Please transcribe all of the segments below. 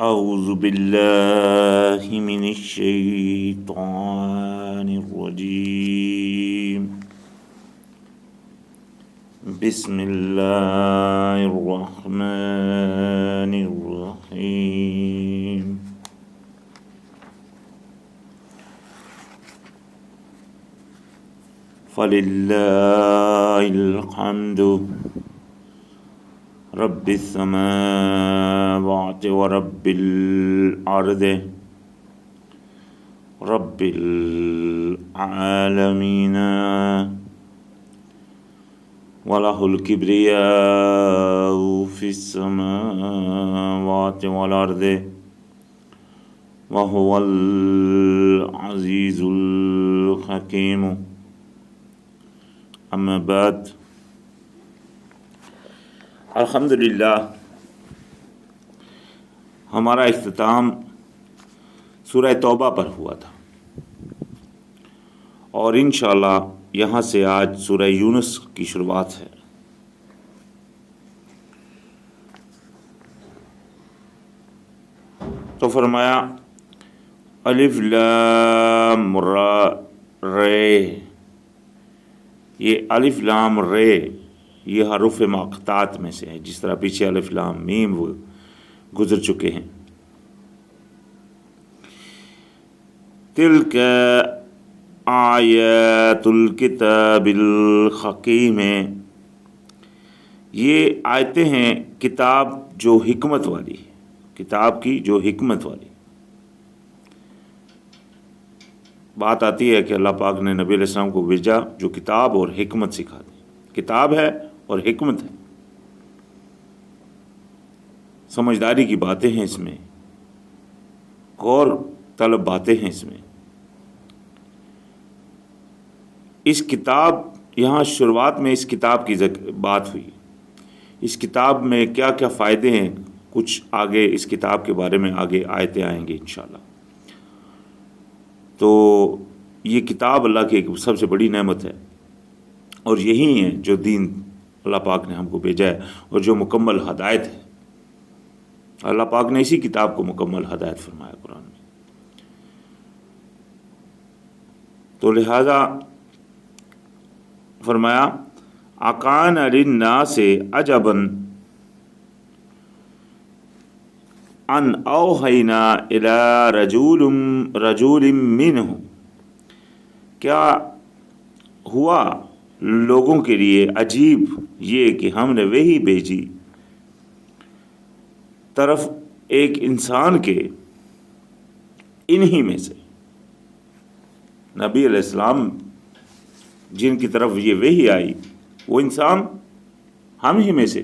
اعوذ باللہ من الشیطان الرجیم بسم اللہ الرحمن الرحیم فللہ الحمد رب السماوات ورب الارض رب العالمین وَلَهُ الْكِبْرِيَاءُ فِي السَّمَاوَاتِ وَالْأَرْضِ وَهُوَ الْعَزِيزُ الْحَكِيمُ اما بعد الحمدللہ ہمارا اختتام سورہ توبہ پر ہوا تھا اور انشاءاللہ یہاں سے آج سورہ یونس کی شروعات ہے۔ تو فرمایا الف لام را رے، یہ الف لام رے یہ حروف مقطعات میں سے ہے، جس طرح پیچھے الف لام میم وہ گزر چکے ہیں۔ تلک آیات الکتاب الحکیم، یہ آیتیں ہیں کتاب جو حکمت والی ہے، کتاب کی جو حکمت والی۔ بات آتی ہے کہ اللہ پاک نے نبی علیہ السلام کو بھیجا جو کتاب اور حکمت سکھا دی، کتاب ہے اور حکمت ہے، سمجھداری کی باتیں ہیں اس میں، غور طلب باتیں ہیں اس میں۔ اس کتاب، یہاں شروعات میں اس کتاب کی بات ہوئی، اس کتاب میں کیا کیا فائدے ہیں، کچھ آگے اس کتاب کے بارے میں آگے آیتیں آئیں گے انشاءاللہ۔ تو یہ کتاب اللہ کی سب سے بڑی نعمت ہے، اور یہی ہے جو دین اللہ پاک نے ہم کو بھیجا ہے اور جو مکمل ہدایت ہے۔ اللہ پاک نے اسی کتاب کو مکمل ہدایت فرمایا قرآن میں۔ تو لہذا فرمایا اکان للناس عجبا ان اوحینا الی رجول منہم، کیا ہوا لوگوں کے لیے عجیب یہ کہ ہم نے وحی بھیجی طرف ایک انسان کے، انہی میں سے نبی علیہ السلام جن کی طرف یہ وحی آئی وہ انسان ہم ہی میں سے،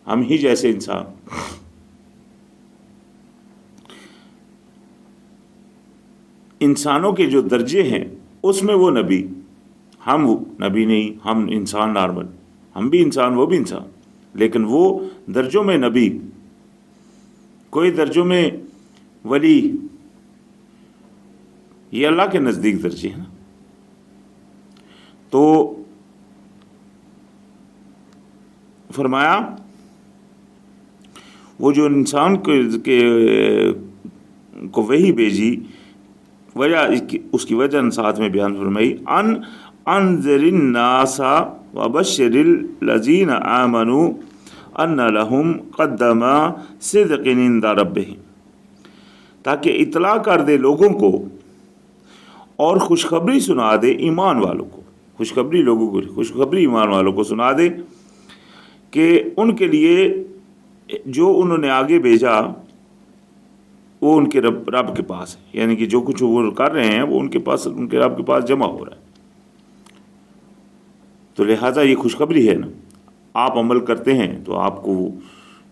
ہم ہی جیسے انسان۔ انسانوں کے جو درجے ہیں اس میں وہ نبی، ہم نبی نہیں، ہم انسان نارمل، ہم بھی انسان وہ بھی انسان، لیکن وہ درجوں میں نبی، کوئی درجوں میں ولی، یہ اللہ کے نزدیک درجے ہیں نا۔ تو فرمایا وہ جو انسان کو وحی بھیجی، وجہ اس کی وجہ ساتھ میں بیان فرمائی، انذر الناس وبشر الذین آمنوا ان لهم قدم صدق عند ربهم، تاکہ اطلاع کر دے لوگوں کو اور خوشخبری سنا دے ایمان والوں کو، خوشخبری لوگوں کو، خوشخبری ایمان والوں کو سنا دے کہ ان کے لیے جو انہوں نے آگے بھیجا وہ ان کے رب کے پاس ہے، یعنی کہ جو کچھ وہ کر رہے ہیں وہ ان کے پاس، ان کے رب کے پاس جمع ہو رہا ہے۔ تو لہٰذا یہ خوشخبری ہے نا، آپ عمل کرتے ہیں تو آپ کو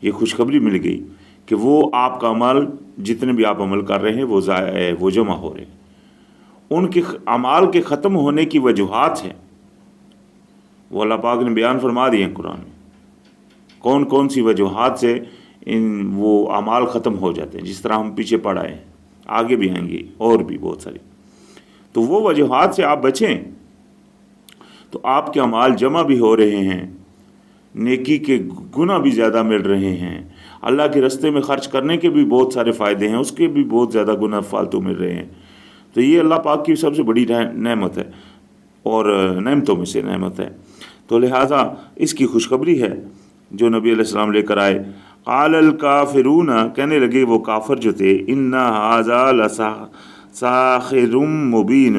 یہ خوشخبری مل گئی کہ وہ آپ کا عمل، جتنے بھی آپ عمل کر رہے ہیں وہ جمع ہو رہے ہیں۔ ان کے اعمال کے ختم ہونے کی وجوہات ہیں وہ اللہ پاک نے بیان فرما دیے ہیں قرآن میں، کون کون سی وجوہات سے وہ اعمال ختم ہو جاتے ہیں، جس طرح ہم پیچھے پڑھ آئے ہیں، آگے بھی آئیں گے اور بھی بہت ساری۔ تو وہ وجوہات سے آپ بچیں تو آپ کے اعمال جمع بھی ہو رہے ہیں، نیکی کے گناہ بھی زیادہ مل رہے ہیں، اللہ کے راستے میں خرچ کرنے کے بھی بہت سارے فائدے ہیں، اس کے بھی بہت زیادہ گناہ فالتو مل رہے ہیں. تو یہ اللہ پاک کی سب سے بڑی نعمت ہے اور نعمتوں میں سے نعمت ہے. تو لہٰذا اس کی خوشخبری ہے جو نبی علیہ السلام لے کر آئے. قال الکافرون، کہنے لگے وہ کافر جو تھے، ان ھذا لساحر مبین،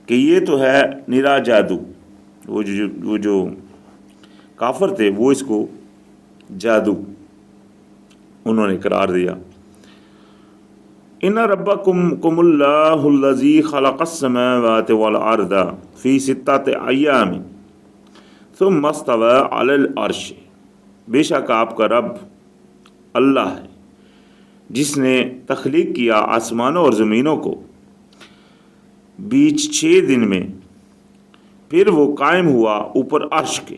کہ یہ تو ہے نرا جادو. وہ جو کافر تھے وہ اس کو جادو انہوں نے قرار دیا. ان ربکم اللہ الذی خلق السماوات والارض فی ستۃ ایام ثم استوى علی العرش، بے شک آپ کا رب اللہ ہے جس نے تخلیق کیا آسمانوں اور زمینوں کو بیچ 6 دن میں، پھر وہ قائم ہوا اوپر عرش کے.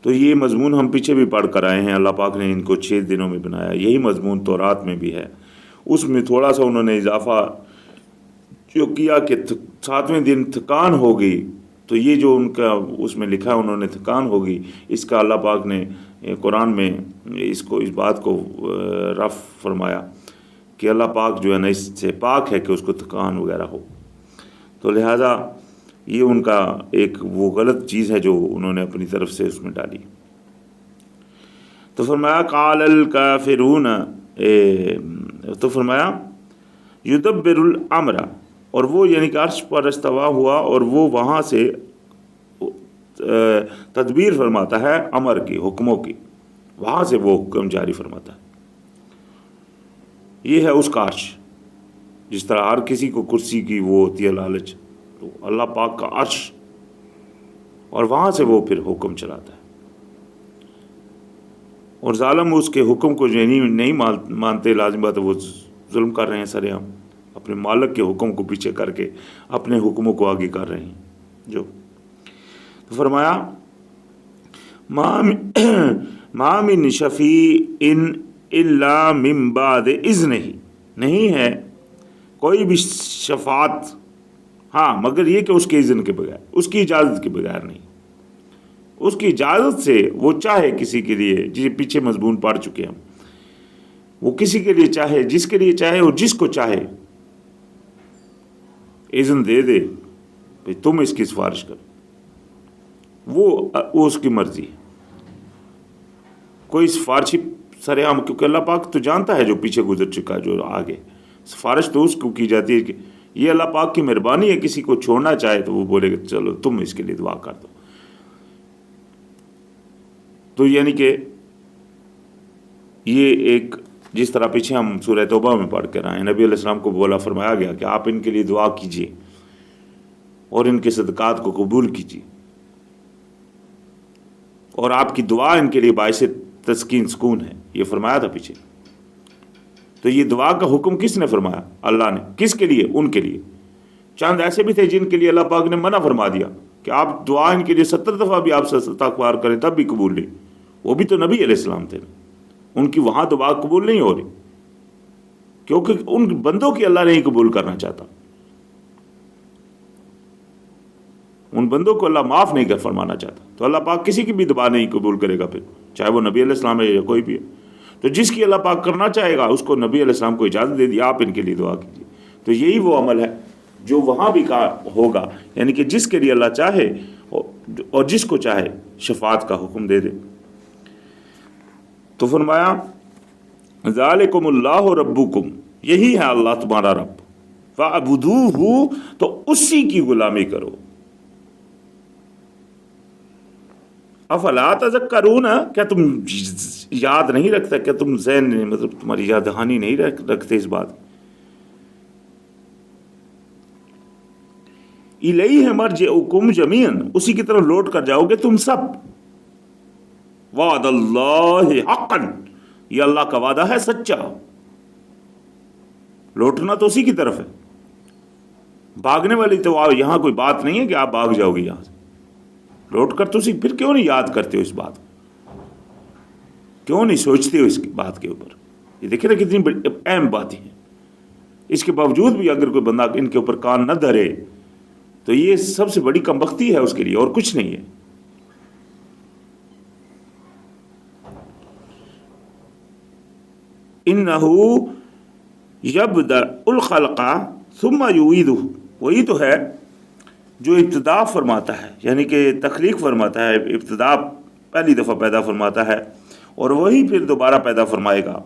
تو یہ مضمون ہم پیچھے بھی پڑھ کر آئے ہیں، اللہ پاک نے ان کو 6 دنوں میں بنایا. یہی مضمون تورات میں بھی ہے. اس میں تھوڑا سا انہوں نے اضافہ جو کیا کہ 7ویں دن تھکان ہوگی، تو یہ جو ان کا اس میں لکھا انہوں نے تھکان ہوگی، اس کا اللہ پاک نے قرآن میں اس بات کو رفع فرمایا کہ اللہ پاک جو ہے نا اس سے پاک ہے کہ اس کو تھکان وغیرہ ہو. تو لہٰذا یہ ان کا ایک وہ غلط چیز ہے جو انہوں نے اپنی طرف سے اس میں ڈالی. تو فرمایا قال الکافرون، تو فرمایا یدبر الامر، اور وہ یعنی کہ عرش پر استوا ہوا اور وہ وہاں سے تدبیر فرماتا ہے امر کی، حکموں کی، وہاں سے وہ حکم جاری فرماتا ہے. یہ ہے اس کا عرش. جس طرح ہر کسی کو کرسی کی وہ ہوتی ہے لالچ، تو اللہ پاک کا عرش، اور وہاں سے وہ پھر حکم چلاتا ہے. اور ظالم اس کے حکم کو جو نہیں مانتے، لازم بات ہے وہ ظلم کر رہے ہیں سر عام، اپنے مالک کے حکم کو پیچھے کر کے اپنے حکموں کو آگے کر رہے ہیں. جو تو فرمایا ما من شفیع الا من بعد اذنہ، نہیں ہے کوئی بھی شفاعت ہاں مگر یہ کہ اس کے اذن کے بغیر، اس کی اجازت کے بغیر نہیں. اس کی اجازت سے وہ چاہے کسی کے لیے، جسے پیچھے مضمون پڑھ چکے ہم، وہ کسی کے لیے چاہے، جس کے لیے چاہے اور جس کو چاہے اذن دے دے بھئی تم اس کی سفارش کرو. وہ اس کی مرضی ہے. کوئی سفارشی سر عام، کیونکہ اللہ پاک تو جانتا ہے جو پیچھے گزر چکا، جو آگے. سفارش تو اس کو کی جاتی ہے کہ یہ اللہ پاک کی مہربانی ہے، کسی کو چھوڑنا چاہے تو وہ بولے گا چلو تم اس کے لیے دعا کر دو. تو یعنی کہ یہ ایک، جس طرح پیچھے ہم سورہ توبہ میں پڑھ کر آئے، نبی علیہ السلام کو بولا فرمایا گیا کہ آپ ان کے لیے دعا کیجیے اور ان کے صدقات کو قبول کیجیے، اور آپ کی دعا ان کے لیے باعث تسکین سکون ہے. یہ فرمایا تھا پیچھے. تو یہ دعا کا حکم کس نے فرمایا؟ اللہ نے. کس کے لیے؟ ان کے لیے. چند ایسے بھی تھے جن کے لیے اللہ پاک نے منع فرما دیا کہ آپ دعا ان کے لیے 70 دفعہ بھی آپ سے استغفار کریں تب بھی قبول نہیں. وہ بھی تو نبی علیہ السلام تھے، ان کی وہاں دعا قبول نہیں ہو رہی کیونکہ ان بندوں کی اللہ نہیں قبول کرنا چاہتا. ان بندوں کو اللہ معاف نہیں کر فرمانا چاہتا. تو اللہ پاک کسی کی بھی دعا نہیں قبول کرے گا، پھر چاہے وہ نبی علیہ السلام ہے یا کوئی بھی ہے. تو جس کی اللہ پاک کرنا چاہے گا اس کو نبی علیہ السلام کو اجازت دے دی آپ ان کے لیے دعا کیجیے. تو یہی وہ عمل ہے جو وہاں بھی ہوگا، یعنی کہ جس کے لیے اللہ چاہے اور جس کو چاہے شفاعت کا حکم دے دے. تو فرمایا ذالکم اللہ ربکم، یہی ہے اللہ تمہارا رب، فاعبدوہ، تو اسی کی غلامی کرو. افلا تذکرون، کیا تم یاد نہیں رکھتے، کیا تم ذہن مطلب تمہاری یاد دہانی نہیں رکھتے اس بات. الیہ مرجعکم جمیعا، اسی کی طرف لوٹ کر جاؤ گے تم سب. وعد اللہ حقا، یہ اللہ کا وعدہ ہے سچا. لوٹنا تو اسی کی طرف ہے. بھاگنے والی تو یہاں کوئی بات نہیں ہے کہ آپ بھاگ جاؤ گے یہاں سے. لوٹ کر تو پھر کیوں نہیں یاد کرتے ہو اس بات کو، کیوں نہیں سوچتے ہو اس بات کے اوپر. یہ دیکھیں نا کتنی بڑی اہم باتیں ہیں. اس کے باوجود بھی اگر کوئی بندہ ان کے اوپر کان نہ دھرے تو یہ سب سے بڑی کمبختی ہے اس کے لیے، اور کچھ نہیں ہے. انہو یبدأ الخلق ثم یعیدہ، وہی تو ہے جو ابتدا فرماتا ہے، یعنی کہ تخلیق فرماتا ہے، ابتدا پہلی دفعہ پیدا فرماتا ہے اور وہی پھر دوبارہ پیدا فرمائے گا۔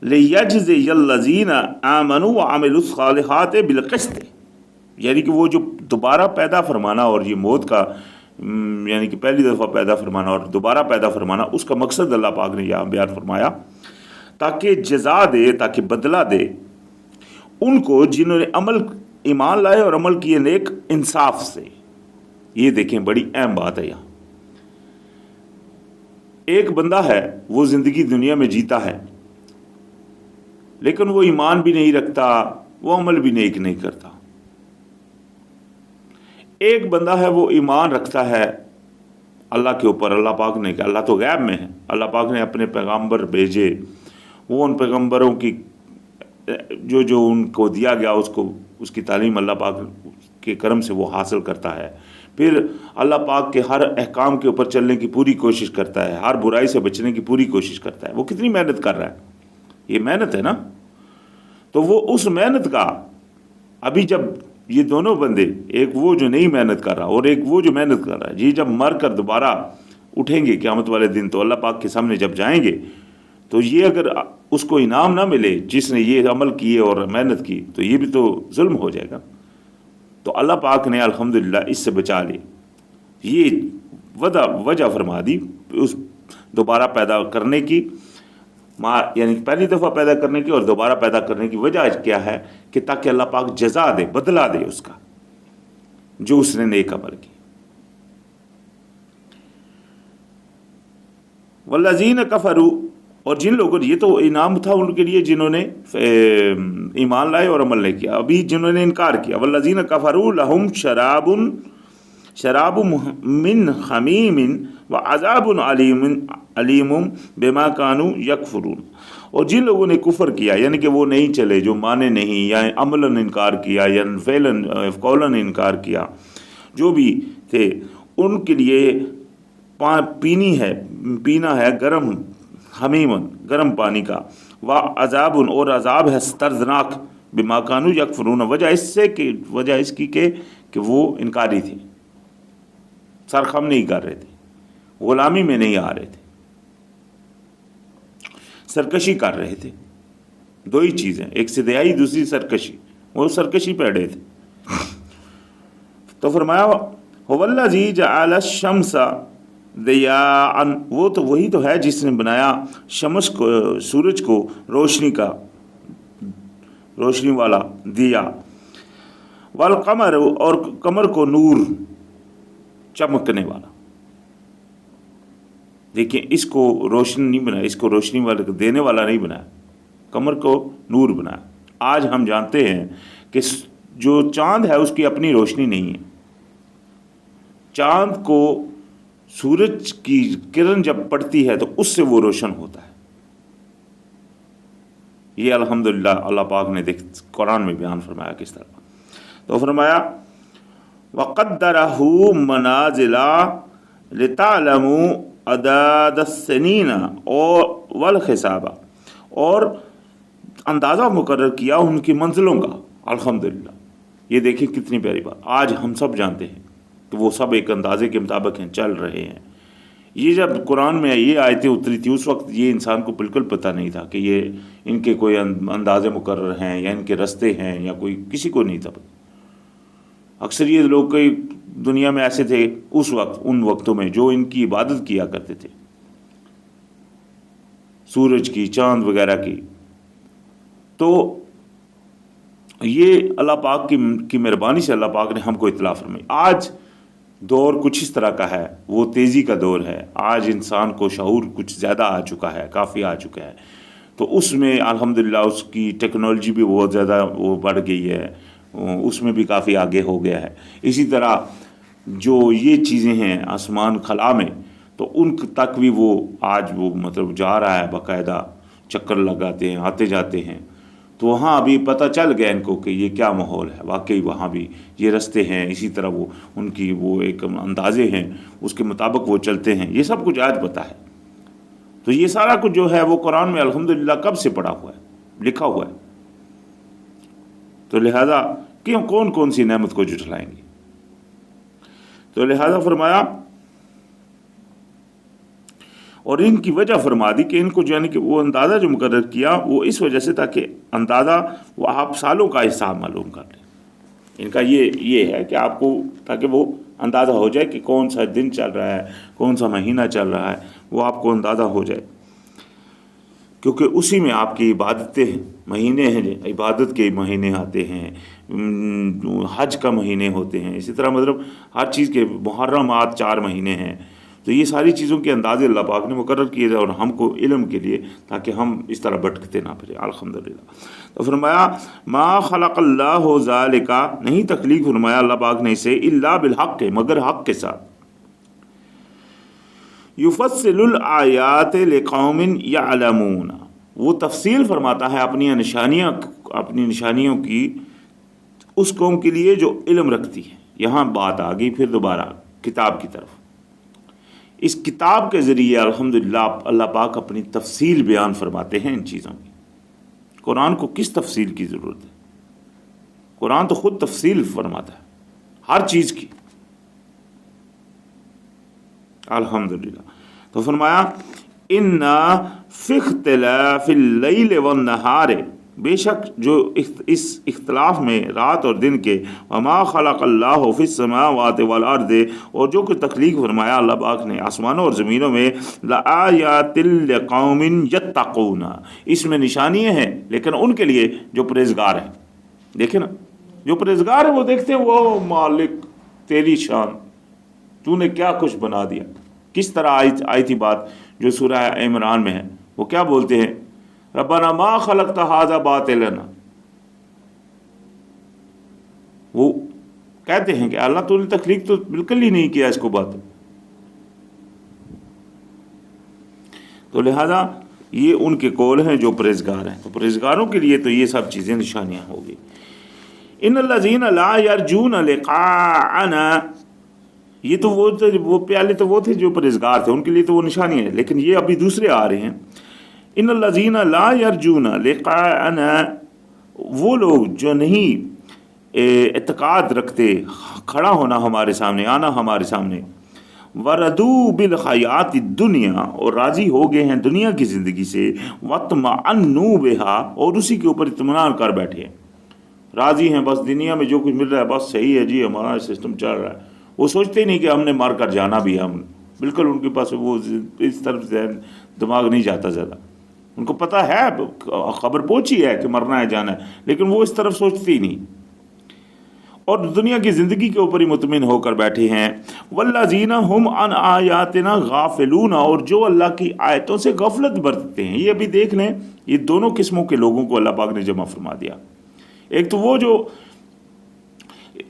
لِيَجْزِيَ الَّذِينَ آمَنُوا وَعَمِلُوا الصَّالِحَاتِ بِالْقِسْطِ، یعنی کہ وہ جو دوبارہ پیدا فرمانا اور یہ موت کا یعنی کہ پہلی دفعہ پیدا فرمانا اور دوبارہ پیدا فرمانا، اس کا مقصد اللہ پاک نے یہاں بیان فرمایا تاکہ جزا دے، تاکہ بدلہ دے ان کو جنہوں نے ایمان لائے اور عمل کیے نیک انصاف سے۔ یہ دیکھیں بڑی اہم بات ہے یہاں۔ ایک بندہ ہے وہ زندگی دنیا میں جیتا ہے لیکن وہ ایمان بھی نہیں رکھتا، وہ عمل بھی نیک نہیں کرتا۔ ایک بندہ ہے وہ ایمان رکھتا ہے اللہ کے اوپر، اللہ پاک نے کہ اللہ تو غیب میں ہے، اللہ پاک نے اپنے پیغمبر بھیجے، وہ ان پیغمبروں کی جو ان کو دیا گیا اس کی تعلیم اللہ پاک کے کرم سے وہ حاصل کرتا ہے، پھر اللہ پاک کے ہر احکام کے اوپر چلنے کی پوری کوشش کرتا ہے، ہر برائی سے بچنے کی پوری کوشش کرتا ہے۔ وہ کتنی محنت کر رہا ہے، یہ محنت ہے نا۔ تو وہ اس محنت کا ابھی جب یہ دونوں بندے، ایک وہ جو نہیں محنت کر رہا اور ایک وہ جو محنت کر رہا ہے، یہ جب مر کر دوبارہ اٹھیں گے قیامت والے دن تو اللہ پاک کے سامنے جب جائیں گے تو یہ اگر اس کو انعام نہ ملے جس نے یہ عمل کیے اور محنت کی تو یہ بھی تو ظلم ہو جائے گا۔ تو اللہ پاک نے الحمدللہ اس سے بچا لی، یہ وجہ فرما دی اس دوبارہ پیدا کرنے کی، یعنی پہلی دفعہ پیدا کرنے کی اور دوبارہ پیدا کرنے کی وجہ کیا ہے کہ تاکہ اللہ پاک جزا دے، بدلہ دے اس کا جو اس نے نیک عمل کی۔ والذین کفروا، اور جن لوگوں یہ تو انعام تھا ان کے لیے جنہوں نے ایمان لائے اور عمل نہیں کیا، ابھی جنہوں نے انکار کیا، والذین کفروا لہم شراب من حمیم وعذاب علیم بما کانوا یکفرون، اور جن لوگوں نے کفر کیا یعنی کہ وہ نہیں چلے، جو مانے نہیں یا عملاً انکار کیا یا فعلاً قولاً انکار کیا، جو بھی تھے ان کے لیے پینا ہے گرم حمیمن، گرم پانی کا، وعذاب، اور عذاب ہے دردناک، بما کانوا یکفرون، وجہ اس کی کہ وہ انکاری تھے، سرخم نہیں کر رہے تھے، غلامی میں نہیں آ رہے تھے، سرکشی کر رہے تھے۔ دو ہی چیزیں، ایک سدیائی دوسری سرکشی، وہ سرکشی پہ اڑے تھے۔ تو فرمایا هو الذی جعل الشمس ضیاء، وہ تو وہی تو ہے جس نے بنایا شمس کو، سورج کو روشنی والا دیا، والقمر، اور قمر کو نور، چمکنے والا۔ دیکھیں اس کو روشنی نہیں بنایا، اس کو روشنی والے کو دینے والا نہیں بنایا، قمر کو نور بنایا۔ آج ہم جانتے ہیں کہ جو چاند ہے اس کی اپنی روشنی نہیں ہے، چاند کو سورج کی کرن جب پڑتی ہے تو اس سے وہ روشن ہوتا ہے۔ یہ الحمدللہ اللہ پاک نے قرآن میں بیان فرمایا کس طرح۔ تو فرمایا وَقَدَّرَهُ مَنَازِلَ لِتَعْلَمُوا عَدَدَ السِّنِينَ وَالْحِسَابَ، اور اندازہ مقرر کیا ان کی منزلوں کا۔ الحمدللہ یہ دیکھیں کتنی پیاری بات، آج ہم سب جانتے ہیں کہ وہ سب ایک اندازے کے مطابق ہیں، چل رہے ہیں۔ یہ جب قرآن میں یہ آیتیں اتری تھی اس وقت یہ انسان کو بالکل پتہ نہیں تھا کہ یہ ان کے کوئی اندازے مقرر ہیں یا ان کے رستے ہیں، یا کوئی کسی کو نہیں تھا پتہ۔ اکثر یہ لوگ کئی دنیا میں ایسے تھے اس وقت، ان وقتوں میں جو ان کی عبادت کیا کرتے تھے، سورج کی، چاند وغیرہ کی۔ تو یہ اللہ پاک کی مہربانی سے اللہ پاک نے ہم کو اطلاع فرمائی۔ آج دور کچھ اس طرح کا ہے، وہ تیزی کا دور ہے، آج انسان کو شعور کچھ زیادہ آ چکا ہے، کافی آ چکا ہے، تو اس میں الحمدللہ اس کی ٹیکنالوجی بھی بہت زیادہ وہ بڑھ گئی ہے، اس میں بھی کافی آگے ہو گیا ہے۔ اسی طرح جو یہ چیزیں ہیں آسمان خلا میں، تو ان تک بھی وہ آج وہ مطلب جا رہا ہے، باقاعدہ چکر لگاتے ہیں، آتے جاتے ہیں۔ تو وہاں ابھی پتہ چل گیا ان کو کہ یہ کیا ماحول ہے، واقعی وہاں بھی یہ رستے ہیں، اسی طرح وہ ان کی وہ ایک اندازے ہیں، اس کے مطابق وہ چلتے ہیں، یہ سب کچھ آج پتہ ہے۔ تو یہ سارا کچھ جو ہے وہ قرآن میں الحمدللہ کب سے پڑھا ہوا ہے، لکھا ہوا ہے۔ تو لہذا کیوں کون کون سی نعمت کو جھٹلائیں گے؟ تو لہذا فرمایا، اور ان کی وجہ فرما دی کہ ان کو یعنی کہ وہ اندازہ جو مقرر کیا وہ اس وجہ سے تاکہ اندازہ وہ آپ سالوں کا حساب معلوم کر لیں۔ ان کا یہ ہے کہ آپ کو تاکہ وہ اندازہ ہو جائے کہ کون سا دن چل رہا ہے، کون سا مہینہ چل رہا ہے، وہ آپ کو اندازہ ہو جائے، کیونکہ اسی میں آپ کی عبادتیں ہیں، مہینے ہیں، عبادت کے مہینے آتے ہیں، حج کا مہینے ہوتے ہیں، اسی طرح مطلب ہر چیز کے محرمات 4 مہینے ہیں۔ تو یہ ساری چیزوں کے اندازے اللہ پاک نے مقرر کیے اور ہم کو علم کے لیے، تاکہ ہم اس طرح بھٹکتے نہ پھریں۔ الحمدللہ۔ تو فرمایا ما خلق اللہ ذالک، نہیں تخلیق فرمایا اللہ پاک نے اسے، الا بالحق، مگر حق کے ساتھ۔ یفصل الآیات لقوم یعلمون، وہ تفصیل فرماتا ہے اپنی نشانیوں کی اس قوم کے لیے جو علم رکھتی ہے۔ یہاں بات آ گئی پھر دوبارہ کتاب کی طرف۔ اس کتاب کے ذریعے الحمدللہ اللہ پاک اپنی تفصیل بیان فرماتے ہیں ان چیزوں کی۔ قرآن کو کس تفصیل کی ضرورت ہے؟ قرآن تو خود تفصیل فرماتا ہے ہر چیز کی، الحمدللہ۔ تو فرمایا اِنَّا فِي اخْتِلَافِ اللَّيْلِ وَالنَّهَارِ، بے شک جو اس اختلاف میں رات اور دن کے، وما خلق اللہ فی السماوات والارض، اور جو کچھ تخلیق فرمایا اللہ پاک نے آسمانوں اور زمینوں میں، لآیات لقوم یتقون، اس میں نشانیاں ہیں لیکن ان کے لیے جو پرہیزگار ہیں۔ دیکھیں نا، جو پرہیزگار ہیں وہ دیکھتے ہیں، وہ مالک تیری شان، تو نے کیا کچھ بنا دیا۔ کس طرح آئی تھی بات جو سورہ عمران میں ہے، وہ کیا بولتے ہیں؟ ربنا ما خلقت ھذا باطلا، وہ کہتے ہیں کہ اللہ تو نے تخلیق تو بالکل ہی نہیں کیا اس کو باطل۔ تو لہذا یہ ان کے قول ہیں جو پرہیزگار ہیں، تو پرہیزگاروں کے لیے تو یہ سب چیزیں نشانیاں ہوگی۔ ان الذین لا یرجون لقاءنا، یہ تو وہ پہلے تو وہ تھے جو پرہیزگار تھے، ان کے لیے تو وہ نشانی ہے، لیکن یہ ابھی دوسرے آ رہے ہیں۔ ان الذین لا یرجون لقاءنا، وہ لوگ جو نہیں اعتقاد رکھتے کھڑا ہونا ہمارے سامنے، آنا ہمارے سامنے، وردوا بالحیات الدنیا، اور راضی ہو گئے ہیں دنیا کی زندگی سے، واطمأنوا بہا، اور اسی کے اوپر اطمینان کر بیٹھے ہیں، راضی ہیں بس دنیا میں جو کچھ مل رہا ہے بس صحیح ہے جی، ہمارا سسٹم چل رہا ہے۔ وہ سوچتے نہیں کہ ہم نے مار کر جانا بھی ہے، ہم بالکل ان کے پاس وہ اس طرف ذہن دماغ نہیں جاتا زیادہ، ان کو پتہ ہے، خبر پہنچی ہے کہ مرنا ہے جانا ہے، لیکن وہ اس طرف سوچتے ہی نہیں، اور دنیا کی زندگی کے اوپر ہی مطمئن ہو کر بیٹھے ہیں۔ والذین ھم عن آیاتنا غافلون، اور جو اللہ کی آیتوں سے غفلت برتتے ہیں۔ یہ ابھی دیکھ لیں، یہ دونوں قسموں کے لوگوں کو اللہ پاک نے جمع فرما دیا۔ ایک تو وہ جو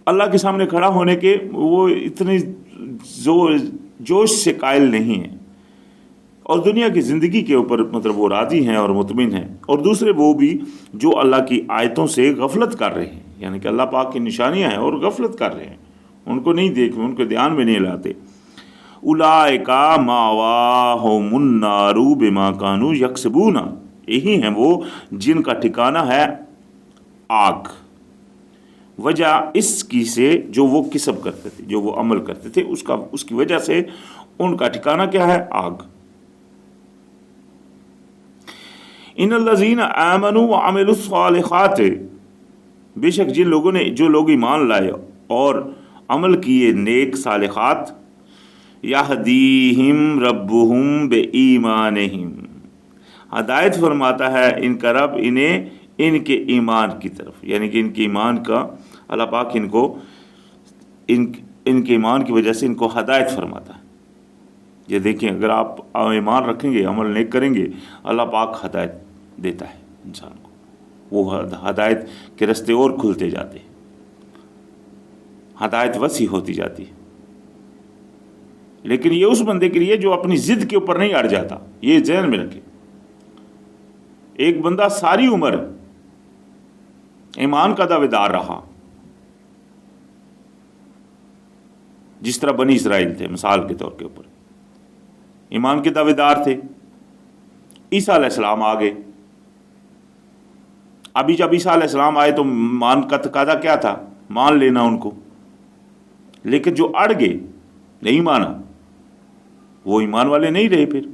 اللہ کے سامنے کھڑا ہونے کے وہ اتنے جوش سے قائل نہیں ہیں، اور دنیا کی زندگی کے اوپر مطلب وہ راضی ہیں اور مطمئن ہیں، اور دوسرے وہ بھی جو اللہ کی آیتوں سے غفلت کر رہے ہیں، یعنی کہ اللہ پاک کی نشانیاں ہیں اور غفلت کر رہے ہیں، ان کو نہیں دیکھ، ان کو دھیان میں نہیں لاتے۔ اولئک مأواہم النار بما کانوا یکسبون، یہی ہیں وہ جن کا ٹھکانہ ہے آگ، وجہ اس کی سے جو وہ کسب کرتے تھے، جو وہ عمل کرتے تھے، اس کی وجہ سے ان کا ٹھکانہ کیا ہے؟ آگ۔ ان الذین آمنوا وعملوا الصالحات، بے شک جو لوگ ایمان لائے اور عمل کیے نیک صالحات، یہدیہم ربہم بایمانہم، ہدایت فرماتا ہے ان کا رب انہیں ان کے ایمان کی طرف، یعنی کہ ان کے ایمان کا اللہ پاک ان کو ان کے ایمان کی وجہ سے ان کو ہدایت فرماتا ہے۔ یہ دیکھیں، اگر آپ ایمان رکھیں گے، عمل نیک کریں گے، اللہ پاک ہدایت دیتا ہے انسان کو، وہ ہدایت کے رستے اور کھلتے جاتے ہیں، ہدایت وسیع ہوتی جاتی ہے۔ لیکن یہ اس بندے کے لیے جو اپنی ضد کے اوپر نہیں اڑ جاتا، یہ ذہن میں رکھے۔ ایک بندہ ساری عمر ایمان کا دعوے دار رہا، جس طرح بنی اسرائیل تھے مثال کے طور کے اوپر ایمان کے دعوے دار تھے۔ عیسیٰ علیہ السلام آ گئے، ابھی جب عیسیٰ علیہ السلام آئے تو مان کا تقاضا کیا تھا؟ مان لینا ان کو، لیکن جو اڑ گئے نہیں مانا وہ ایمان والے نہیں رہے، پھر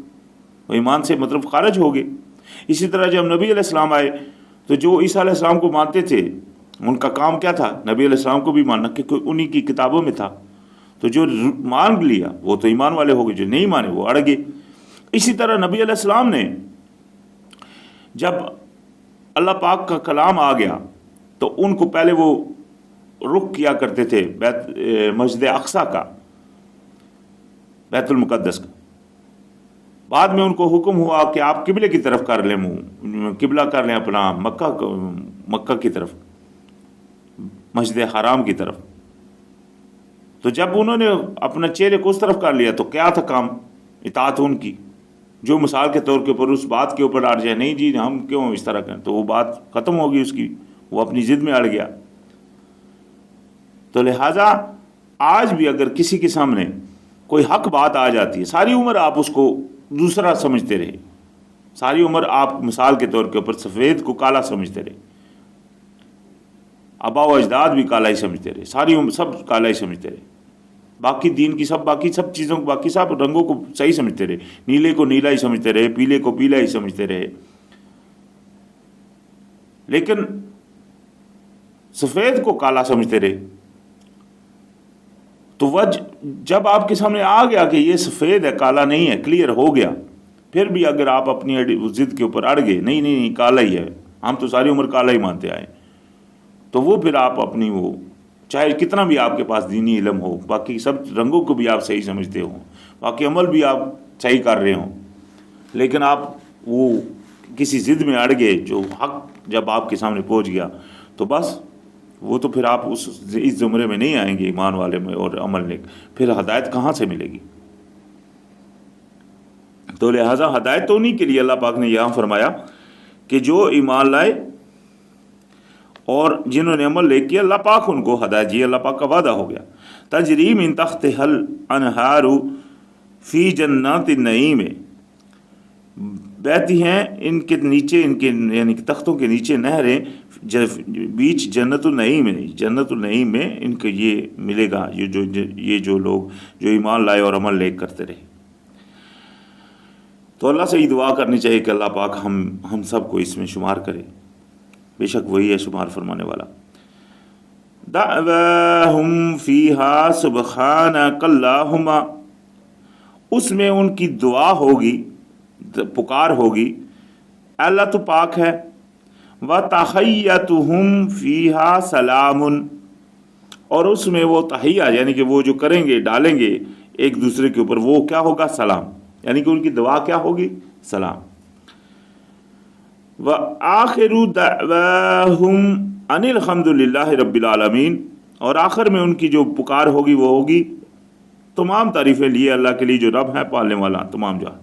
وہ ایمان سے مطلب خارج ہو گئے۔ اسی طرح جب نبی علیہ السلام آئے تو جو عیسیٰ علیہ السلام کو مانتے تھے ان کا کام کیا تھا؟ نبی علیہ السلام کو بھی ماننا، کیونکہ انہی کی کتابوں میں تھا۔ تو جو مان لیا وہ تو ایمان والے ہو گئے، جو نہیں مانے وہ اڑ گئے۔ اسی طرح نبی علیہ السلام نے جب اللہ پاک کا کلام آ گیا تو ان کو پہلے وہ رخ کیا کرتے تھے مسجد اقصیٰ کا، بیت المقدس کا، بعد میں ان کو حکم ہوا کہ آپ قبلے کی طرف کر لیں، قبلہ کر لیں اپنا مکہ کی طرف، مسجد حرام کی طرف۔ تو جب انہوں نے اپنا چہرے کو اس طرف کر لیا تو کیا تھا کام؟ اطاعت ان کی، جو مثال کے طور کے اوپر اس بات کے اوپر اڑ جائے، نہیں جی ہم کیوں اس طرح کریں، تو وہ بات ختم ہوگی اس کی، وہ اپنی ضد میں اڑ گیا۔ تو لہٰذا آج بھی اگر کسی کے سامنے کوئی حق بات آ جاتی ہے، ساری عمر آپ اس کو دوسرا سمجھتے رہے، ساری عمر آپ مثال کے طور کے اوپر سفید کو کالا سمجھتے رہے، آبا و اجداد بھی کالا ہی سمجھتے رہے، ساری عمر سب کالا ہی سمجھتے رہے، باقی دین کی باقی سب چیزوں کو، باقی سب رنگوں کو صحیح سمجھتے رہے، نیلے کو نیلا ہی سمجھتے رہے، پیلے کو پیلا ہی سمجھتے رہے، لیکن سفید کو کالا سمجھتے رہے۔ تو جب آپ کے سامنے آ گیا کہ یہ سفید ہے کالا نہیں ہے، کلیئر ہو گیا، پھر بھی اگر آپ اپنی ضد کے اوپر اڑ گئے، نہیں کالا ہی ہے، ہم تو ساری عمر کالا ہی مانتے آئے، تو وہ پھر آپ اپنی وہ چاہے کتنا بھی آپ کے پاس دینی علم ہو، باقی سب رنگوں کو بھی آپ صحیح سمجھتے ہوں، باقی عمل بھی آپ صحیح کر رہے ہوں، لیکن آپ وہ کسی ضد میں اڑ گئے جو حق جب آپ کے سامنے پہنچ گیا تو بس وہ تو پھر آپ اس زمرے میں نہیں آئیں گے، ایمان والے میں اور عمل نیک، پھر ہدایت کہاں سے ملے گی؟ تو لہٰذا ہدایت تو انہی کے لیے اللہ پاک نے یہاں فرمایا کہ جو ایمان لائے اور جنہوں نے عمل لے کیا، اللہ پاک ان کو ہدایت دی، اللہ پاک کا وعدہ ہو گیا۔ تجری من تحتہا الانہار فی جنات النعیم، بہتی ہیں ان کے نیچے، ان کے یعنی تختوں کے نیچے نہریں، بیچ جنت النعیم میں، جنت النعیم میں ان کو یہ ملے گا، یہ جو لوگ جو ایمان لائے اور عمل نیک کرتے رہے۔ تو اللہ سے یہ دعا کرنی چاہیے کہ اللہ پاک ہم سب کو اس میں شمار کرے، بے شک وہی ہے شمار فرمانے والا۔ دعواہم فیہا سبحانک اللہم، اس میں ان کی دعا ہوگی، پکار ہوگی، اللہ تو پاک ہے، وتحیتہم فیہا سلام، اور اس میں وہ تحیہ یعنی کہ وہ جو کریں گے، ڈالیں گے ایک دوسرے کے اوپر، وہ کیا ہوگا؟ سلام، یعنی کہ ان کی دعا کیا ہوگی؟ سلام۔ وآخر دعواہم ان الحمد للہ رب العالمین، اور آخر میں ان کی جو پکار ہوگی وہ ہوگی تمام تعریفیں لیے اللہ کے لیے جو رب ہے پالنے والا تمام جہاں۔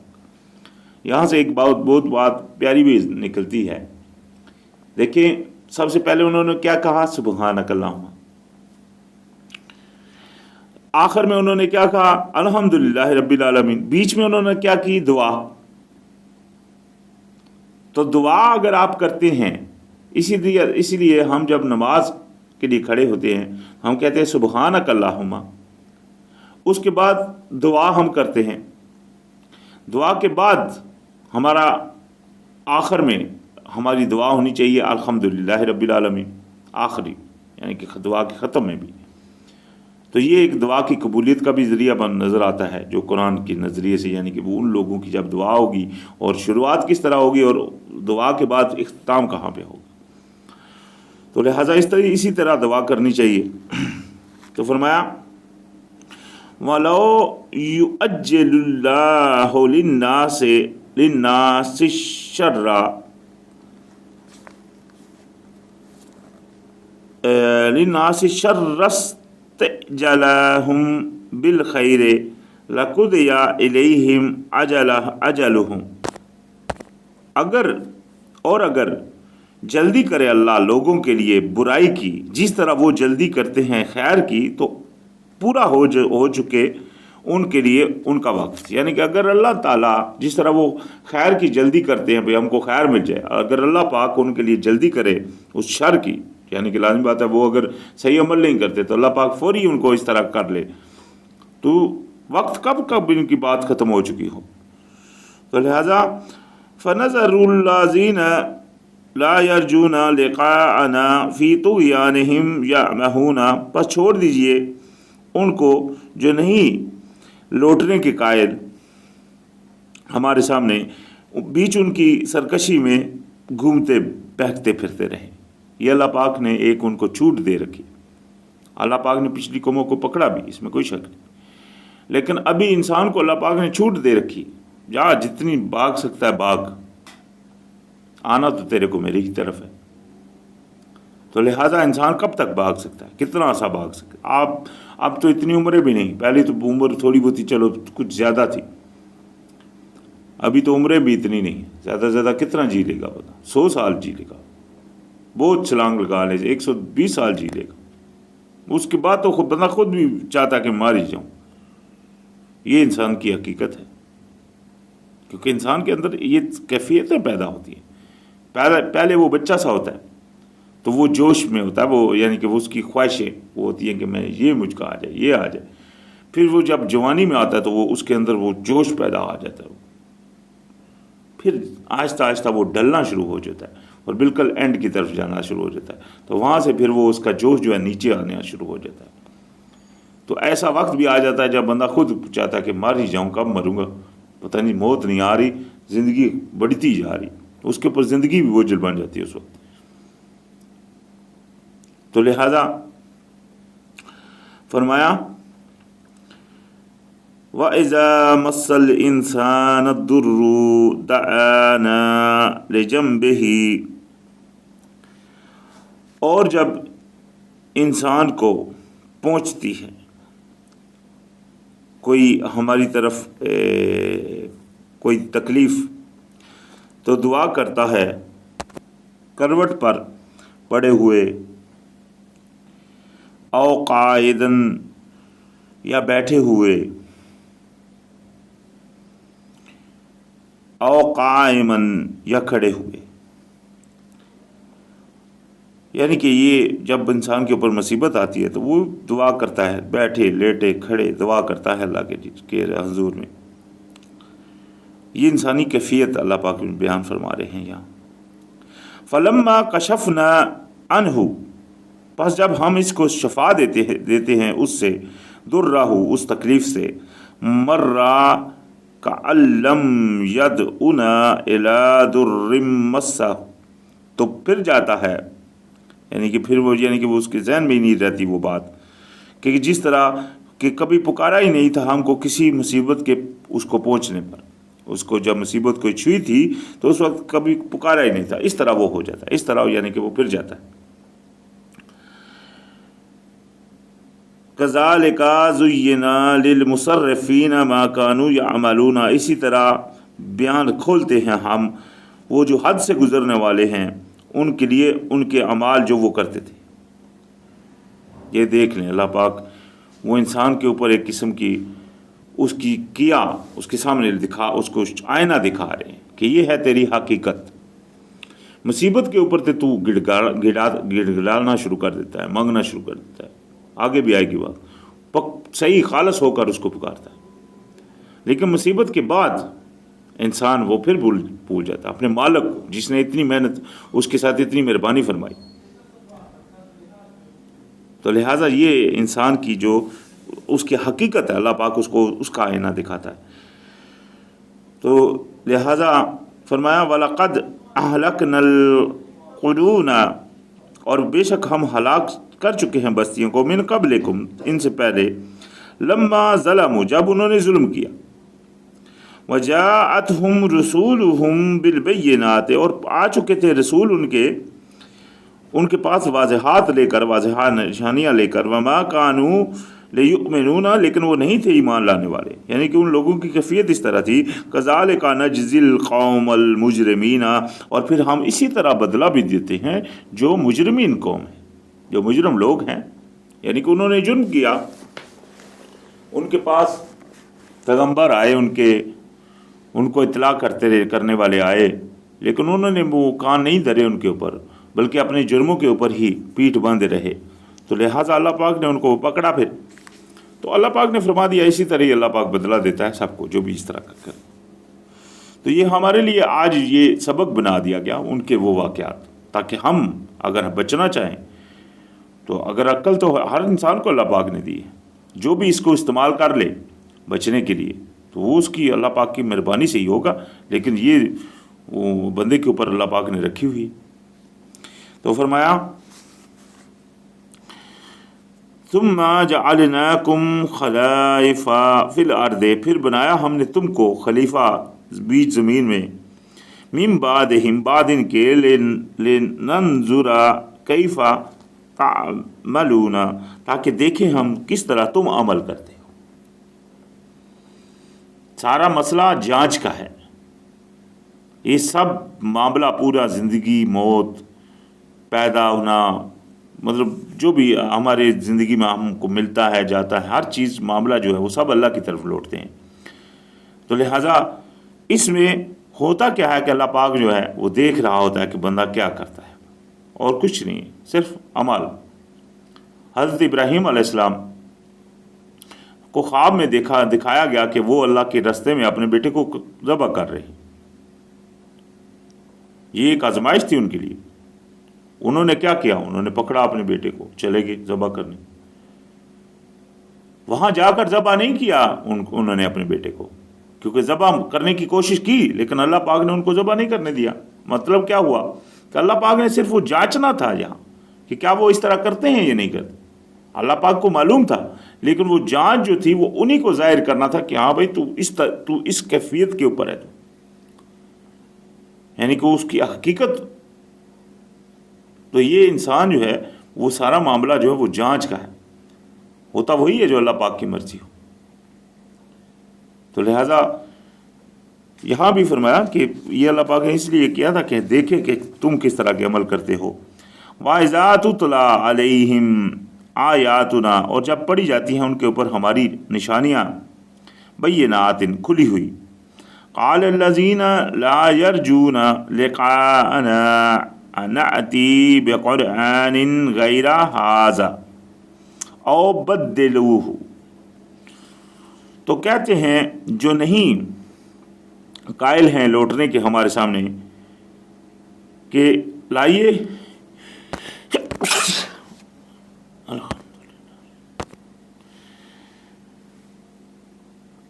یہاں سے ایک بہت بات پیاری بھی نکلتی ہے، دیکھیں سب سے پہلے انہوں نے کیا کہا؟ سبحانک اللہم۔ آخر میں انہوں نے کیا کہا؟ الحمدللہ رب العالمین۔ بیچ میں انہوں نے کیا کی؟ دعا۔ تو دعا اگر آپ کرتے ہیں، اسی لیے ہم جب نماز کے لیے کھڑے ہوتے ہیں ہم کہتے ہیں سبحانک اللہم، اس کے بعد دعا ہم کرتے ہیں، دعا کے بعد ہمارا آخر میں ہماری دعا ہونی چاہیے الحمدللہ رب العالمین، آخری یعنی کہ دعا کے ختم میں بھی۔ تو یہ ایک دعا کی قبولیت کا بھی ذریعہ نظر آتا ہے جو قرآن کے نظریے سے، یعنی کہ وہ ان لوگوں کی جب دعا ہوگی اور شروعات کس طرح ہوگی اور دعا کے بعد اختتام کہاں پہ ہوگا، تو لہٰذا اسی طرح دعا کرنی چاہیے۔ تو فرمایا وَلَوْ يُؤَجِّلُ اللَّهُ لِلنَّاسِ الشَّرَّ اسْتَعْجَلَهُم بِالْخَيْرِ لَقُضِيَ إِلَيْهِمْ أَجَلُهُم، اگر جلدی کرے اللہ لوگوں کے لیے برائی کی جس طرح وہ جلدی کرتے ہیں خیر کی، تو پورا ہو چکے ان کے لیے ان کا وقت. یعنی کہ اگر اللہ تعالیٰ جس طرح وہ خیر کی جلدی کرتے ہیں بھئی ہم کو خیر مل جائے، اگر اللہ پاک ان کے لیے جلدی کرے اس شر کی، یعنی کہ لازمی بات ہے وہ اگر صحیح عمل نہیں کرتے تو اللہ پاک فوری ان کو اس طرح کر لے، تو وقت کب ان کی بات ختم ہو چکی ہو. تو لہذا فنظر الذین لا یرجون لقاءنا فی طغیانہم یعمہون، پس چھوڑ دیجئے ان کو جو نہیں لوٹنے کے قائل ہمارے سامنے، بیچ ان کی سرکشی میں گھومتے بہکتے پھرتے رہے. یہ اللہ پاک نے ایک ان کو چھوٹ دے رکھی. اللہ پاک نے پچھلی قوموں کو پکڑا بھی، اس میں کوئی شک نہیں، لیکن ابھی انسان کو اللہ پاک نے چھوٹ دے رکھی. جا جتنی بھاگ سکتا ہے بھاگ، آنا تو تیرے کو میری ہی طرف ہے. تو لہٰذا انسان کب تک بھاگ سکتا ہے، کتنا عرصہ بھاگ سکتا ہے. اب تو اتنی عمریں بھی نہیں، پہلے تو عمر تھوڑی بہت ہی چلو کچھ زیادہ تھی، ابھی تو عمریں بھی اتنی نہیں. زیادہ سے زیادہ کتنا جی لے گا بتا، 100 سال جی لے گا، بہت چھلانگ لگا لے 120 سال جی لے گا. اس کے بعد تو بندہ خود بھی چاہتا کہ مار ہی جاؤں. یہ انسان کی حقیقت ہے، کیونکہ انسان کے اندر یہ کیفیتیں پیدا ہوتی ہیں. پہلے وہ بچہ سا ہوتا ہے تو وہ جوش میں ہوتا ہے، وہ یعنی کہ وہ اس کی خواہشیں وہ ہوتی ہیں کہ میں یہ مجھ کا آ جائے، یہ آ جائے. پھر وہ جب جوانی میں آتا ہے تو وہ اس کے اندر وہ جوش پیدا آ جاتا ہے، پھر آہستہ آہستہ وہ ڈلنا شروع ہو جاتا ہے اور بالکل اینڈ کی طرف جانا شروع ہو جاتا ہے. تو وہاں سے پھر وہ اس کا جوش جو ہے نیچے آنا شروع ہو جاتا ہے. تو ایسا وقت بھی آ جاتا ہے جب بندہ خود چاہتا ہے کہ مر ہی جاؤں، کب مروں گا پتہ نہیں، موت نہیں آ رہی، زندگی بڑھتی جا رہی، اس کے اوپر زندگی بھی بوجھل بن جاتی ہے اس وقت. تو لہذا فرمایا وَإِذَا مَسَّ الْإِنسَانَ الضُّرُّ دَعَانَا لِجَنبِهِ، اور جب انسان کو پہنچتی ہے کوئی ہماری طرف کوئی تکلیف، تو دعا کرتا ہے کروٹ پر پڑے ہوئے، او قائدن یا بیٹھے ہوئے، او قائمن یا کھڑے ہوئے. یعنی کہ یہ جب انسان کے اوپر مصیبت آتی ہے تو وہ دعا کرتا ہے، بیٹھے لیٹے کھڑے دعا کرتا ہے اللہ کے حضور میں. یہ انسانی کیفیت اللہ پاک بیان فرما رہے ہیں یہاں. فلما کشفنا عنہ، پس جب ہم اس کو شفا دیتے ہیں اس سے، درہ اس تکلیف سے، مرہ کأن لم یدعنا الی در مسہ، تو پھر جاتا ہے، یعنی کہ پھر وہ اس کے ذہن میں ہی نہیں رہتی وہ بات کہ جس طرح کہ کبھی پکارا ہی نہیں تھا ہم کو کسی مصیبت کے اس کو پہنچنے پر. اس کو جب مصیبت کوئی چھوئی تھی تو اس وقت کبھی پکارا ہی نہیں تھا. اس طرح وہ ہو جاتا ہے، اس طرح یعنی کہ وہ پھر جاتا ہے. کذالک زینا للمسرفین ما کانوا یعملون، اسی طرح بیان کھولتے ہیں ہم وہ جو حد سے گزرنے والے ہیں ان کے لیے ان کے اعمال جو وہ کرتے تھے. یہ دیکھ لیں اللہ پاک وہ انسان کے اوپر ایک قسم کی اس کی کیا اس کے سامنے اس کو آئینہ دکھا رہے ہیں کہ یہ ہے تیری حقیقت. مصیبت کے اوپر تو گڑگڑانا شروع کر دیتا ہے، مانگنا شروع کر دیتا ہے، آگے بھی آئے گی بات، صحیح خالص ہو کر اس کو پکارتا ہے. لیکن مصیبت کے بعد انسان وہ پھر بھول جاتا ہے اپنے مالک کو جس نے اتنی محنت اس کے ساتھ اتنی مہربانی فرمائی. تو لہٰذا یہ انسان کی جو اس کی حقیقت ہے اللہ پاک اس کو اس کا آئینہ دکھاتا ہے. تو لہٰذا فرمایا وَلَقَدْ أَهْلَكْنَا الْقُرُونَ، اور بے شک ہم ہلاک کر چکے ہیں بستیوں کو، من قبلکم ان سے پہلے، لما ظلموا جب انہوں نے ظلم کیا، وجاءتهم رسولهم بالبینات اور آ چکے تھے رسول ان کے پاس واضحات لے کر، واضح نشانیاں لے کر، وما كانوا لیؤمنون، لیکن وہ نہیں تھے ایمان لانے والے، یعنی کہ ان لوگوں کی کیفیت اس طرح تھی، کذالک نجزی القوم المجرمین، اور پھر ہم اسی طرح بدلہ بھی دیتے ہیں جو مجرمین قوم ہیں، جو مجرم لوگ ہیں، یعنی کہ انہوں نے جرم کیا، ان کے پاس پیغمبر آئے، ان کو اطلاع کرنے والے آئے، لیکن انہوں نے وہ کان نہیں دھرے ان کے اوپر، بلکہ اپنے جرموں کے اوپر ہی پیٹھ باندھے رہے، تو لہٰذا اللہ پاک نے ان کو پکڑا پھر، تو اللہ پاک نے فرما دیا اسی طرح ہی اللہ پاک بدلہ دیتا ہے سب کو جو بھی اس طرح کا کرے۔ تو یہ ہمارے لیے آج یہ سبق بنا دیا گیا ان کے وہ واقعات، تاکہ ہم اگر بچنا چاہیں تو، اگر عقل تو ہر انسان کو اللہ پاک نے دی ہے، جو بھی اس کو استعمال کر لے بچنے کے لیے تو وہ اس کی اللہ پاک کی مہربانی سے ہی ہوگا، لیکن یہ وہ بندے کے اوپر اللہ پاک نے رکھی ہوئی ہے۔ تو فرمایا ثم جعلناکم خلائف فی الارض، پھر بنایا ہم نے تم کو خلیفہ بیچ زمین میں، من بعدہم، بعد ان کے، لننظر کیف تعملون، تاکہ دیکھیں ہم کس طرح تم عمل کرتے ہو۔ سارا مسئلہ جانچ کا ہے، یہ سب معاملہ پورا زندگی، موت، پیدا ہونا، مطلب جو بھی ہمارے زندگی میں ہم کو ملتا ہے جاتا ہے، ہر چیز معاملہ جو ہے وہ سب اللہ کی طرف لوٹتے ہیں۔ تو لہٰذا اس میں ہوتا کیا ہے کہ اللہ پاک جو ہے وہ دیکھ رہا ہوتا ہے کہ بندہ کیا کرتا ہے، اور کچھ نہیں، صرف عمل۔ حضرت ابراہیم علیہ السلام کو خواب میں دکھایا گیا کہ وہ اللہ کے راستے میں اپنے بیٹے کو ذبح کر رہے ہیں، یہ ایک آزمائش تھی ان کے لیے۔ انہوں نے کیا کیا؟ انہوں نے پکڑا اپنے بیٹے کو، چلے گئے ذبح کرنے۔ وہاں جا کر ذبح نہیں کیا انہوں نے اپنے بیٹے کو، کیونکہ ذبح کرنے کی کوشش کی لیکن اللہ پاک نے ان کو ذبح نہیں کرنے دیا۔ مطلب کیا ہوا کہ اللہ پاک نے صرف وہ جانچنا تھا یہاں کہ کیا وہ اس طرح کرتے ہیں یا نہیں کرتے۔ اللہ پاک کو معلوم تھا، لیکن وہ جانچ جو تھی وہ انہی کو ظاہر کرنا تھا کہ ہاں بھائی تو اس کیفیت کے اوپر ہے، تو یعنی کہ اس کی حقیقت۔ تو یہ انسان جو ہے وہ سارا معاملہ جو ہے وہ جانچ کا ہے، ہوتا وہی ہے جو اللہ پاک کی مرضی ہو۔ تو لہٰذا یہاں بھی فرمایا کہ یہ اللہ پاک نے اس لیے کیا تھا کہ دیکھے کہ تم کس طرح کے عمل کرتے ہو۔ وَإِذَا تُتْلَىٰ عَلَيْهِمْ آیاتنا، اور جب پڑھی جاتی ہیں ان کے اوپر ہماری نشانیاں، بینات، کھلی ہوئی، قال الذین لا یرجون لقاءنا نأتی بقرآن غیر ھذا او بدلوہ، تو کہتے ہیں جو نہیں قائل ہیں لوٹنے کے ہمارے سامنے کہ لائیے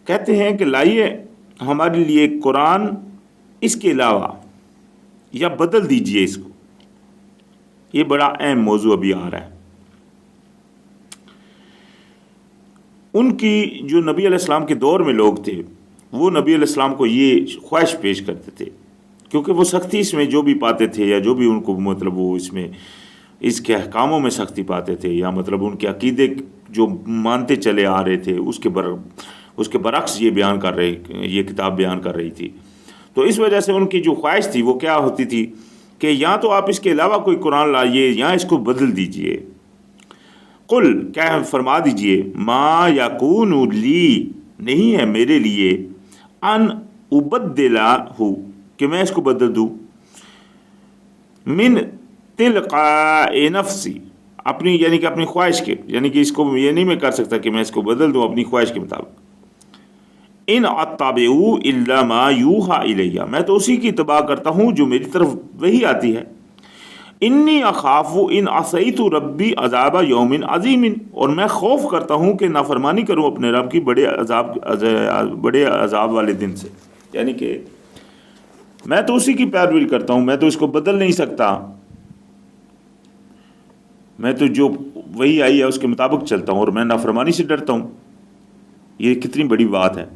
کہتے ہیں کہ لائیے ہمارے لیے قرآن اس کے علاوہ، یا بدل دیجئے اس کو۔ یہ بڑا اہم موضوع ابھی آ رہا ہے۔ ان کی جو نبی علیہ السلام کے دور میں لوگ تھے وہ نبی علیہ السلام کو یہ خواہش پیش کرتے تھے، کیونکہ وہ سختی اس میں جو بھی پاتے تھے، یا جو بھی ان کو مطلب وہ اس کے احکاموں میں سختی پاتے تھے، یا مطلب ان کے عقیدے جو مانتے چلے آ رہے تھے اس کے برعکس یہ کتاب بیان کر رہی تھی۔ تو اس وجہ سے ان کی جو خواہش تھی وہ کیا ہوتی تھی کہ یا تو آپ اس کے علاوہ کوئی قرآن لائیے یا اس کو بدل دیجئے۔ قل، کیا فرما دیجئے، ما یکون لی، نہیں ہے میرے لیے، ان ابدلہ، کہ میں اس کو بدل دوں، من تلقاء نفسی، اپنی یعنی کہ اپنی خواہش کے، یعنی کہ اس کو یہ نہیں میں کر سکتا کہ میں اس کو بدل دوں اپنی خواہش کے مطابق۔ ان اتبع الا ما یوحى الیہ، میں تو اسی کی اتباع کرتا ہوں جو میری طرف وہی آتی ہے۔ انی اخاف ان عصیت ربی عذاب یوم عظیم، اور میں خوف کرتا ہوں کہ نافرمانی کروں اپنے رب کی بڑے عذاب والے دن سے، یعنی کہ میں تو اسی کی پیروی کرتا ہوں، میں تو اس کو بدل نہیں سکتا، میں تو جو وہی آئی ہے اس کے مطابق چلتا ہوں، اور میں نافرمانی سے ڈرتا ہوں۔ یہ کتنی بڑی بات ہے۔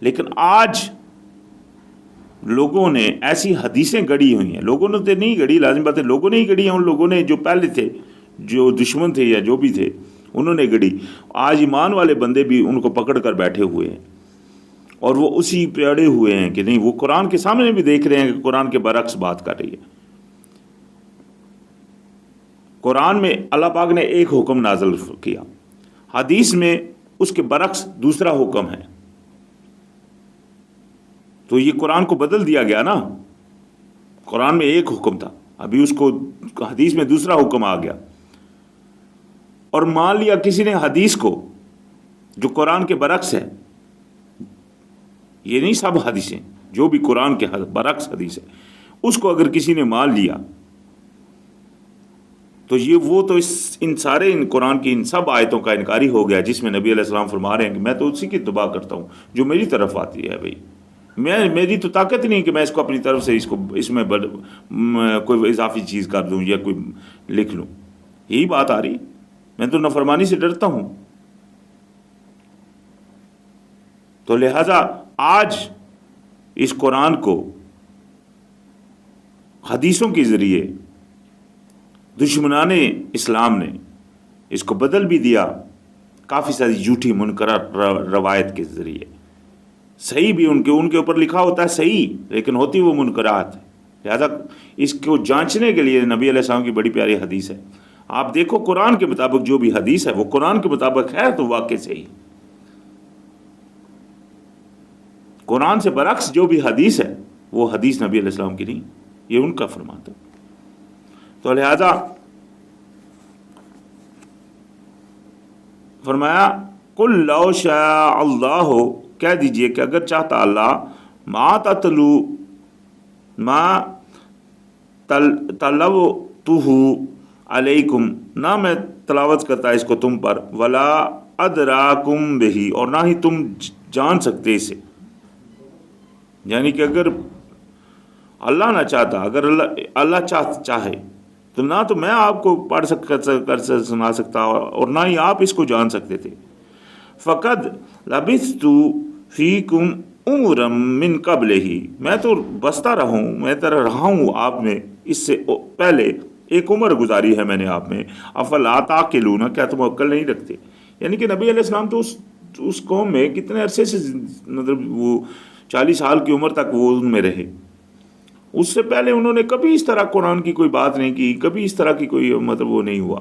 لیکن آج لوگوں نے ایسی حدیثیں گڑھی ہوئی ہیں، لوگوں نے تو نہیں گڑھی، لازم بات ہے لوگوں نے ہی گڑھی ہیں، ان لوگوں نے جو پہلے تھے، جو دشمن تھے یا جو بھی تھے، انہوں نے گڑھی. آج ایمان والے بندے بھی ان کو پکڑ کر بیٹھے ہوئے ہیں اور وہ اسی پہ اڑے ہوئے ہیں کہ نہیں، وہ قرآن کے سامنے بھی دیکھ رہے ہیں کہ قرآن کے برعکس بات کر رہی ہے. قرآن میں اللہ پاک نے ایک حکم نازل کیا، حدیث میں اس کے برعکس دوسرا حکم ہے، تو یہ قرآن کو بدل دیا گیا نا. قرآن میں ایک حکم تھا، ابھی اس کو حدیث میں دوسرا حکم آ گیا. اور مان لیا کسی نے حدیث کو جو قرآن کے برعکس ہے، یہ نہیں سب حدیثیں، جو بھی قرآن کے برعکس حدیث ہے اس کو اگر کسی نے مان لیا تو وہ تو ان سارے قرآن کی ان سب آیتوں کا انکاری ہو گیا جس میں نبی علیہ السلام فرما رہے ہیں کہ میں تو اسی کی اتباع کرتا ہوں جو میری طرف آتی ہے. بھائی میری تو طاقت نہیں کہ میں اس کو اپنی طرف سے اس میں کوئی اضافی چیز کر دوں یا کوئی لکھ لوں. یہی بات آ رہی. میں تو نافرمانی سے ڈرتا ہوں. تو لہذا آج اس قرآن کو حدیثوں کے ذریعے دشمنان اسلام نے اس کو بدل بھی دیا کافی ساری جھوٹی منکرہ روایت کے ذریعے. صحیح بھی ان کے اوپر لکھا ہوتا ہے صحیح، لیکن ہوتی وہ منکرات ہے. لہذا اس کو جانچنے کے لیے نبی علیہ السلام کی بڑی پیاری حدیث ہے. آپ دیکھو قرآن کے مطابق جو بھی حدیث ہے وہ قرآن کے مطابق ہے تو واقع صحیح. قرآن سے برعکس جو بھی حدیث ہے وہ حدیث نبی علیہ السلام کی نہیں، یہ ان کا فرمان تھا. تو لہذا فرمایا قل لو شاء اللہ، کہہ دیجئے کہ اگر چاہتا اللہ، ما تلوتہ علیکم، نہ میں تلاوت کرتا اس کو تم پر، ولا ادراکم بہ، اور نہ ہی تم جان سکتے اسے. یعنی کہ اگر اللہ نہ چاہتا، اگر اللہ چاہے تو نہ تو میں آپ کو پڑھ کر سنا سکتا اور نہ ہی آپ اس کو جان سکتے تھے. فقد لبثت فیکم عمرا من قبلہ، میں تو بستا رہا ہوں، میں رہا ہوں آپ میں اس سے پہلے ایک عمر گزاری ہے میں نے آپ میں. افلا تعقلون، کیا تم عقل نہیں رکھتے؟ یعنی کہ نبی علیہ السلام تو اس قوم میں کتنے عرصے سے، مطلب وہ 40 سال کی عمر تک وہ ان میں رہے. اس سے پہلے انہوں نے کبھی اس طرح قرآن کی کوئی بات نہیں کی، کبھی اس طرح کی کوئی مطلب وہ نہیں ہوا.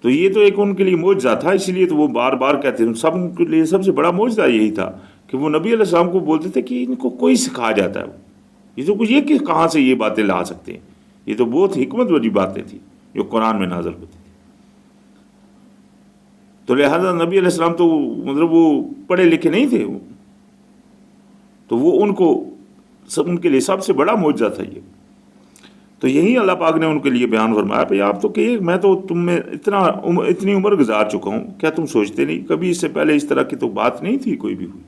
تو یہ تو ایک ان کے لیے معجزہ تھا، اسی لیے تو وہ بار بار کہتے ہیں. سب کے لیے سب سے بڑا معجزہ یہی تھا کہ وہ نبی علیہ السلام کو بولتے تھے کہ ان کو کوئی سکھا جاتا ہے. یہ تو کچھ یہ کہ کہاں سے یہ باتیں لا سکتے ہیں، یہ تو بہت حکمت والی باتیں تھیں جو قرآن میں نازل ہوتی تھی. تو لہذا نبی علیہ السلام تو مطلب وہ پڑھے لکھے نہیں تھے، تو وہ ان کے لیے سب سے بڑا معجزہ تھا یہ. تو یہی اللہ پاک نے ان کے لیے بیان فرمایا کہ آپ تو کہ میں تو تم میں اتنی عمر گزار چکا ہوں، کیا تم سوچتے نہیں؟ کبھی اس سے پہلے اس طرح کی تو بات نہیں تھی کوئی بھی ہوئی.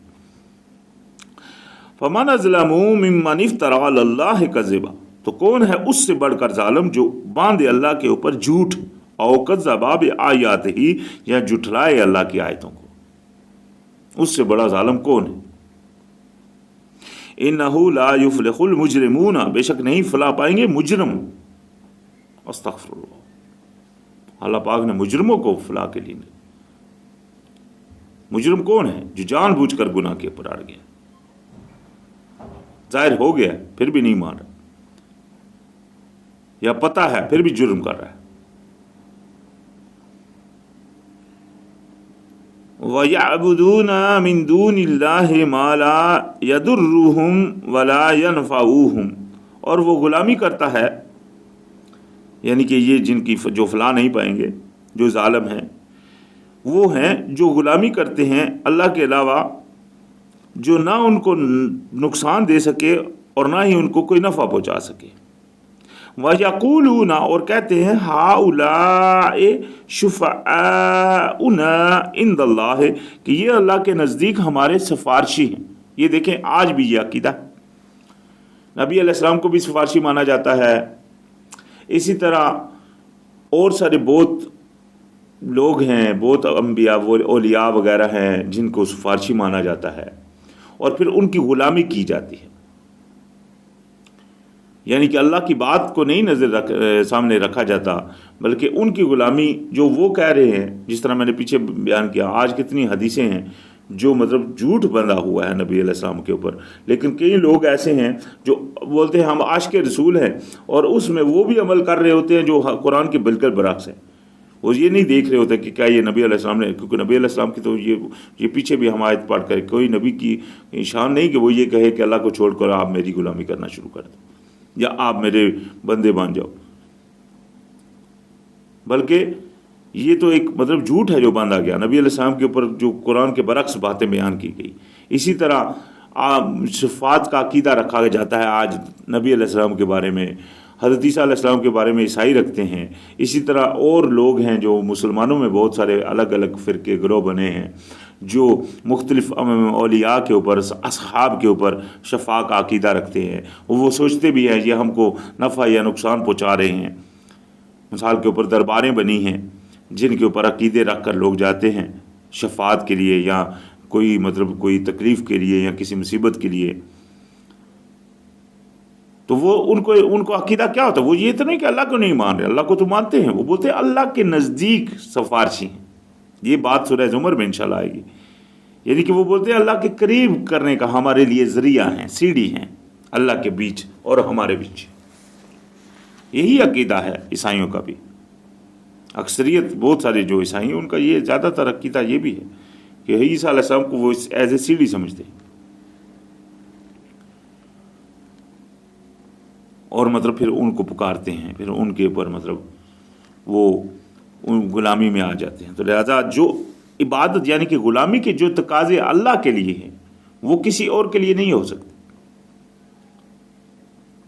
فمن اظلم ممن افترى علی اللہ کذبا، تو کون ہے اس سے بڑھ کر ظالم جو باندھے اللہ کے اوپر جھوٹ، او کذب بآیاتہ، یا جھٹلائے اللہ کی آیتوں کو. اس سے بڑا ظالم کون ہے؟ انہ لا یفلح المجرمون، بے شک نہیں فلاح پائیں گے مجرم. استغفر اللہ. اللہ پاک نے مجرموں کو فلاح کے لیے نہیں. مجرم کون ہے؟ جو جان بوجھ کر گناہ کے اوپر اڑ گیا، ظاہر ہو گیا پھر بھی نہیں مان رہا، یا پتہ ہے پھر بھی جرم کر رہا ہے. وَيَعْبُدُونَ مِن دُونِ اللَّهِ مَا لَا يَضُرُّهُمْ وَلَا يَنْفَعُوهُمْ، اور وہ غلامی کرتا ہے، یعنی کہ یہ جن کی جو فلاح نہیں پائیں گے، جو ظالم ہیں، وہ ہیں جو غلامی کرتے ہیں اللہ کے علاوہ، جو نہ ان کو نقصان دے سکے اور نہ ہی ان کو کوئی نفع پہنچا سکے. وَيَقُولُونَ، اور کہتے ہیں، هَؤُلَاءِ شُفَعَاؤُنَا عِندَ اللَّهِ، کہ یہ اللہ کے نزدیک ہمارے سفارشی ہیں. یہ دیکھیں آج بھی یہ عقیدہ، نبی علیہ السلام کو بھی سفارشی مانا جاتا ہے. اسی طرح اور سارے بہت لوگ ہیں، بہت انبیاء، وہ اولیاء وغیرہ ہیں جن کو سفارشی مانا جاتا ہے، اور پھر ان کی غلامی کی جاتی ہے. یعنی کہ اللہ کی بات کو نہیں سامنے رکھا جاتا، بلکہ ان کی غلامی جو وہ کہہ رہے ہیں، جس طرح میں نے پیچھے بیان کیا آج کتنی حدیثیں ہیں جو مطلب جھوٹ بندھا ہوا ہے نبی علیہ السلام کے اوپر، لیکن کئی لوگ ایسے ہیں جو بولتے ہیں ہم عاشق رسول ہیں، اور اس میں وہ بھی عمل کر رہے ہوتے ہیں جو قرآن کے بالکل برعکس ہے۔ وہ یہ نہیں دیکھ رہے ہوتے کہ کیا یہ نبی علیہ السلام نے، کیونکہ نبی علیہ السلام کی تو یہ پیچھے بھی ہم آیت پڑھ کر کوئی نبی کی شان نہیں کہ وہ یہ کہے کہ اللہ کو چھوڑ کر آپ میری غلامی کرنا شروع کر دیں یا آپ میرے بندے بن جاؤ، بلکہ یہ تو ایک مطلب جھوٹ ہے جو باندھا گیا نبی علیہ السلام کے اوپر، جو قرآن کے برعکس باتیں بیان کی گئی۔ اسی طرح صفات کا عقیدہ رکھا جاتا ہے آج نبی علیہ السلام کے بارے میں، حضرت عیسیٰ علیہ السلام کے بارے میں عیسائی رکھتے ہیں۔ اسی طرح اور لوگ ہیں جو مسلمانوں میں بہت سارے الگ الگ فرقے گروہ بنے ہیں جو مختلف اولیاء کے اوپر، اصحاب کے اوپر شفاعت کا عقیدہ رکھتے ہیں۔ وہ سوچتے بھی ہیں یہ ہم کو نفع یا نقصان پہنچا رہے ہیں۔ مثال کے اوپر درباریں بنی ہیں جن کے اوپر عقیدے رکھ کر لوگ جاتے ہیں شفاعت کے لیے، یا کوئی مطلب کوئی تکلیف کے لیے یا کسی مصیبت کے لیے۔ تو وہ ان کو عقیدہ کیا ہوتا ہے؟ وہ یہ تو نہیں کہ اللہ کو نہیں مان رہے، اللہ کو تو مانتے ہیں، وہ بولتے ہیں اللہ کے نزدیک سفارشی ہیں۔ یہ بات سورہ زمر میں انشاءاللہ آئے گی، یعنی کہ وہ بولتے ہیں اللہ کے قریب کرنے کا ہمارے لیے ذریعہ ہیں، سیڑھی ہیں اللہ کے بیچ اور ہمارے بیچ۔ یہی عقیدہ ہے عیسائیوں کا بھی، اکثریت بہت سارے جو عیسائی ہیں ان کا یہ زیادہ تر عقیدہ یہ بھی ہے کہ عیسیٰ علیہ السلام کو وہ ایز اے سیڑھی سمجھتے ہیں، اور مطلب پھر ان کو پکارتے ہیں، پھر ان کے اوپر مطلب وہ ان غلامی میں آ جاتے ہیں۔ تو لہذا جو عبادت یعنی کہ غلامی کے جو تقاضے اللہ کے لیے ہیں وہ کسی اور کے لیے نہیں ہو سکتے۔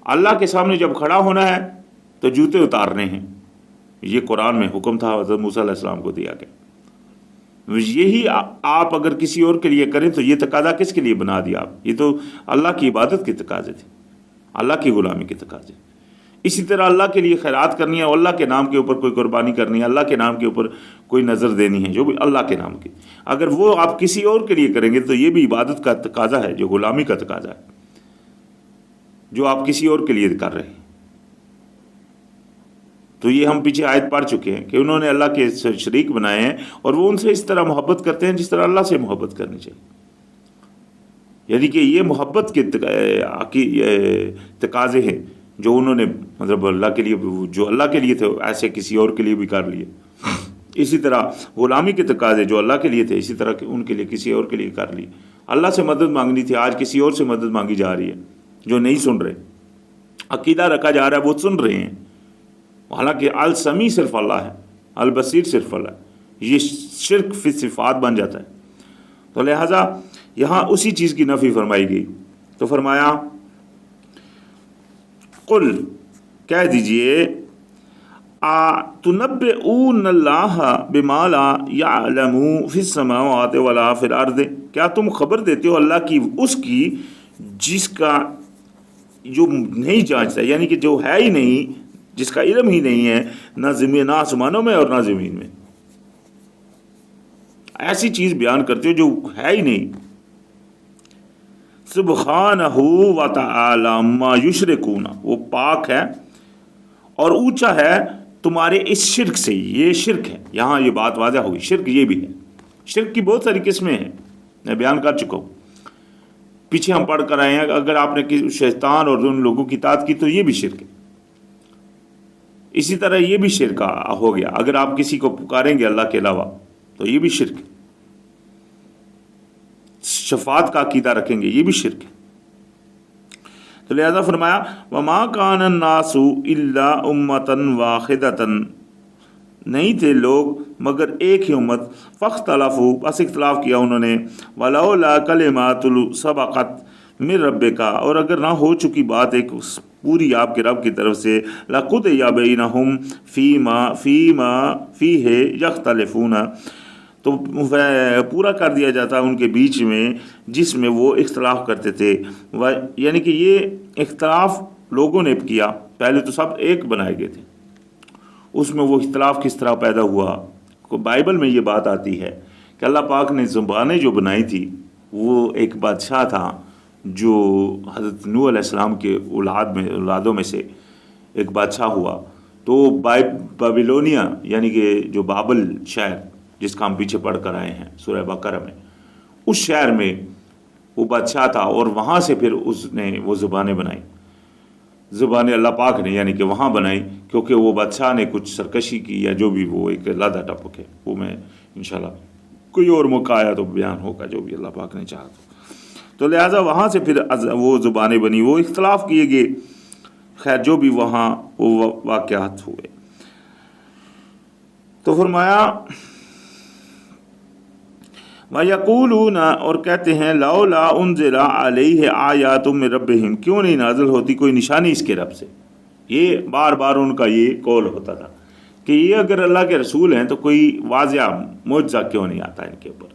اللہ کے سامنے جب کھڑا ہونا ہے تو جوتے اتارنے ہیں، یہ قرآن میں حکم تھا، حضرت موسیٰ علیہ السلام کو دیا گیا۔ یہی آپ اگر کسی اور کے لیے کریں تو یہ تقاضا کس کے لیے بنا دیا آپ؟ یہ تو اللہ کی عبادت کے تقاضے تھے، اللہ کی غلامی کے تقاضے۔ اسی طرح اللہ کے لیے خیرات کرنی ہے، اور اللہ کے نام کے اوپر کوئی قربانی کرنی ہے، اللہ کے نام کے اوپر کوئی نظر دینی ہے، جو بھی اللہ کے نام کی، اگر وہ آپ کسی اور کے لیے کریں گے تو یہ بھی عبادت کا تقاضا ہے، جو غلامی کا تقاضا ہے، جو آپ کسی اور کے لیے کر رہے ہیں۔ تو یہ ہم پیچھے آیت پڑھ چکے ہیں کہ انہوں نے اللہ کے شریک بنائے ہیں، اور وہ ان سے اس طرح محبت کرتے ہیں جس طرح اللہ سے محبت کرنی چاہیے۔ یعنی کہ یہ محبت کے تقاضے ہیں جو انہوں نے مطلب اللہ کے لیے، جو اللہ کے لیے تھے ایسے کسی اور کے لیے بھی کر لیے۔ اسی طرح غلامی کے تقاضے جو اللہ کے لیے تھے اسی طرح ان کے لیے کسی اور کے لیے کر لیے۔ اللہ سے مدد مانگنی تھی، آج کسی اور سے مدد مانگی جا رہی ہے جو نہیں سن رہے۔ عقیدہ رکھا جا رہا ہے وہ سن رہے ہیں، حالانکہ السمیع صرف اللہ ہے، البصیر صرف اللہ ہے۔ یہ شرک فی صفات بن جاتا ہے۔ تو لہٰذا یہاں اسی چیز کی نفی فرمائی گئی۔ تو فرمایا قل، کہہ دیجئے، تنبئون اللہ بما لا یعلم فی السماوات ولا فی الارض، کیا تم خبر دیتے ہو اللہ کی اس کی جس کا جو نہیں جانچتا، یعنی کہ جو ہے ہی نہیں، جس کا علم ہی نہیں ہے، نہ آسمانوں میں اور نہ زمین میں۔ ایسی چیز بیان کرتے ہو جو ہے ہی نہیں۔ سبحانہ وتعالی عما یشرکون، وہ پاک ہے اور اونچا ہے تمہارے اس شرک سے۔ یہ شرک ہے، یہاں یہ بات واضح ہوگی، شرک یہ بھی ہے۔ شرک کی بہت ساری قسمیں ہیں، میں بیان کر چکا ہوں، پیچھے ہم پڑھ کر آئے ہیں۔ اگر آپ نے شیطان اور ان لوگوں کی اطاعت کی تو یہ بھی شرک ہے۔ اسی طرح یہ بھی شرک ہو گیا، اگر آپ کسی کو پکاریں گے اللہ کے علاوہ تو یہ بھی شرک ہے۔ شفاعت کا عقیدہ رکھیں گے، یہ بھی شرک ہے۔ تو لہذا فرمایا وما کان الناس الا امۃ واحدۃ، نہیں تھے لوگ مگر ایک ہی امت، فاختلفوا، بس اختلاف کیا انہوں نے، ولولا کلمات سبقت من ربک، اور اگر نہ ہو چکی بات ایک پوری آپ کے رب کی طرف سے، لقضی بینہم فیما فیہ یختلفون، تو پورا کر دیا جاتا ان کے بیچ میں جس میں وہ اختلاف کرتے تھے۔ یعنی کہ یہ اختلاف لوگوں نے کیا، پہلے تو سب ایک بنائے گئے تھے، اس میں وہ اختلاف کس طرح پیدا ہوا۔ بائبل میں یہ بات آتی ہے کہ اللہ پاک نے زبانیں جو بنائی تھی، وہ ایک بادشاہ تھا، جو حضرت نوح علیہ السلام کے اولادوں میں سے ایک بادشاہ ہوا، تو بابلونیا یعنی کہ جو بابل شہر جس کا ہم پیچھے پڑھ کر آئے ہیں سورہ بقرہ میں، اس شہر میں وہ بادشاہ تھا، اور وہاں سے پھر اس نے وہ زبانیں بنائی، زبانیں اللہ پاک نے یعنی کہ وہاں بنائی، کیونکہ وہ بادشاہ نے کچھ سرکشی کی یا جو بھی، وہ ایک لادہ ٹپک ہے، وہ میں انشاءاللہ کوئی اور موقع آیا تو بیان ہوگا، جو بھی اللہ پاک نے چاہا تو لہٰذا وہاں سے پھر وہ زبانیں بنی، وہ اختلاف کیے گئے، خیر جو بھی وہاں وہ واقعات ہوئے۔ تو فرمایا وَيَقُولُونَ، اور کہتے ہیں لَوْلَا أُنزِلَ عَلَيْهِ آیَاتٌ مِّن رَبِّهِمْ، کیوں نہیں نازل ہوتی کوئی نشانی اس کے رب سے۔ یہ بار بار ان کا یہ قول ہوتا تھا کہ یہ اگر اللہ کے رسول ہیں تو کوئی واضح معجزہ کیوں نہیں آتا ان کے اوپر۔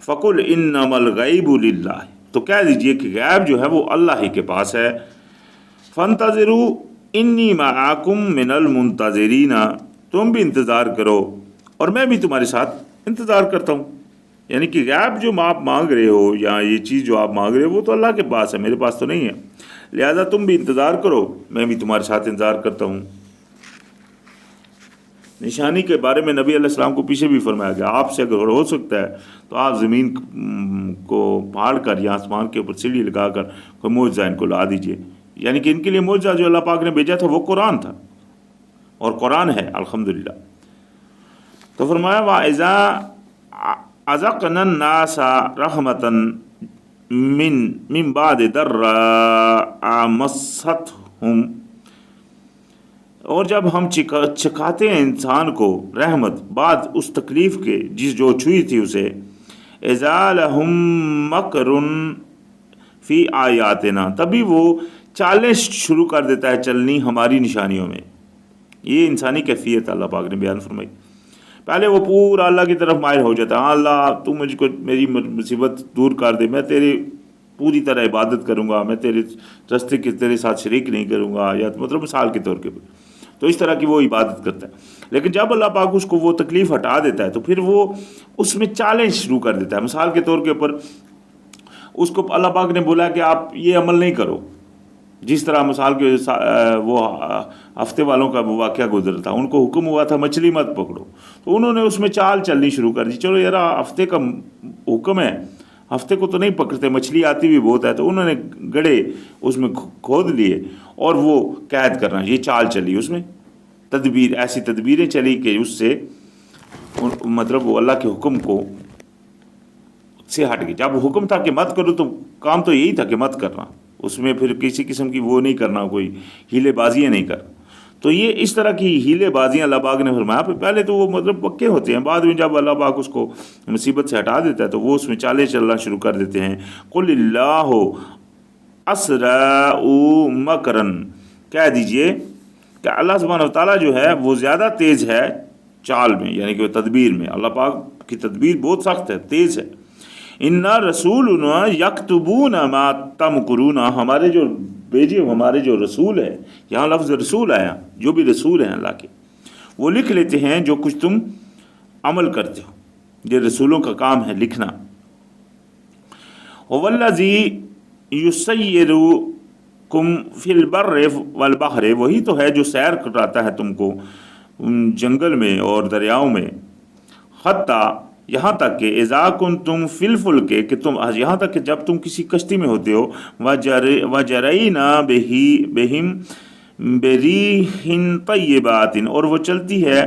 فَقُلْ إِنَّمَا الْغَيْبُ لِلَّهِ، تو کہہ دیجئے کہ غیب جو ہے وہ اللہ ہی کے پاس ہے۔ فَانْتَظِرُوا إِنِّي مَعَكُمْ مِنَ الْمُنْتَظِرِينَ، تم بھی انتظار کرو اور میں بھی تمہارے ساتھ انتظار کرتا ہوں۔ یعنی کہ غیب جو آپ مانگ رہے ہو یا یہ چیز جو آپ مانگ رہے ہو وہ تو اللہ کے پاس ہے، میرے پاس تو نہیں ہے، لہذا تم بھی انتظار کرو، میں بھی تمہارے ساتھ انتظار کرتا ہوں۔ نشانی کے بارے میں نبی علیہ السلام کو پیچھے بھی فرمایا گیا، آپ سے اگر ہو سکتا ہے تو آپ زمین کو پھاڑ کر یا آسمان کے اوپر سیڑھی لگا کر کوئی معجزہ ان کو لا دیجئے، یعنی کہ ان کے لیے معجزہ جو اللہ پاک نے بھیجا تھا وہ قرآن تھا، اور قرآن ہے الحمدللہ۔ تو فرمایا وَإِذَا أَذَقْنَا النَّاسَ رَحْمَةً مِّن بَعْدِ ضَرَّاءَ مَسَّتْهُمْ، اور جب ہم چکھاتے ہیں انسان کو رحمت بعد اس تکلیف کے جو چھوئی تھی اسے، اذا لہم مکر فی آیاتنا، تبھی وہ چالیں شروع کر دیتا ہے چلنی ہماری نشانیوں میں۔ یہ انسانی کیفیت اللہ پاک نے بیان فرمائی۔ پہلے وہ پورا اللہ کی طرف مائل ہو جاتا ہے، ہاں اللہ تو مجھ کو میری مصیبت دور کر دے، میں تیری پوری طرح عبادت کروں گا، میں تیرے راستے کے تیرے ساتھ شریک نہیں کروں گا، یا مطلب مثال کے طور پر تو اس طرح کی وہ عبادت کرتا ہے۔ لیکن جب اللہ پاک اس کو وہ تکلیف ہٹا دیتا ہے تو پھر وہ اس میں چیلنج شروع کر دیتا ہے۔ مثال کے طور کے اوپر اس کو اللہ پاک نے بولا کہ آپ یہ عمل نہیں کرو، جس طرح مثال کے وہ ہفتے والوں کا وہ واقعہ گزرا تھا، ان کو حکم ہوا تھا مچھلی مت پکڑو، تو انہوں نے اس میں چال چلنی شروع کر دی، چلو یار ہفتے کا حکم ہے، ہفتے کو تو نہیں پکڑتے، مچھلی آتی بھی بہت ہے، تو انہوں نے گڑھے اس میں کھود لیے اور وہ قید کرنا، یہ چال چلی، اس میں ایسی تدبیریں چلی کہ اس سے مطلب وہ اللہ کے حکم کو سے ہٹ گئی۔ جب حکم تھا کہ مت کرو تو کام تو یہی تھا کہ مت کرنا، اس میں پھر کسی قسم کی وہ نہیں کرنا، کوئی ہیلے بازیاں نہیں کرنا۔ تو یہ اس طرح کی ہیلے بازیاں اللہ پاک نے فرمایا، پہلے تو وہ مطلب پکے ہوتے ہیں، بعد میں جب اللہ پاک اس کو مصیبت سے ہٹا دیتا ہے تو وہ اس میں چالیں چلنا شروع کر دیتے ہیں۔ قل اللہ اسرع مکرا، کہہ دیجئے کہ اللہ سبحانہ و تعالیٰ جو ہے وہ زیادہ تیز ہے چال میں، یعنی کہ تدبیر میں، اللہ پاک کی تدبیر بہت سخت ہے، تیز ہے۔ اِنَّا رَسُولُنَا يَكْتُبُونَ مَا تَمْكُرُونَ، ہمارے جو بھیجے ہمارے جو رسول ہے، یہاں لفظ رسول آیا، جو بھی رسول ہیں اللہ کے، وہ لکھ لیتے ہیں جو کچھ تم عمل کرتے ہو، یہ رسولوں کا کام ہے لکھنا۔ وَالَّذِي يُسَيِّرُكُمْ فِي الْبَرِّ وَالْبَحْرِ، وہی تو ہے جو سیر کراتا ہے تم کو جنگل میں اور دریاؤں میں، حتیٰ یہاں تک کہ اذا کنتم فی الفلک، کہ تم یہاں تک کہ جب تم کسی کشتی میں ہوتے ہو، وجرینا بہم بریح طیبات، اور وہ چلتی ہے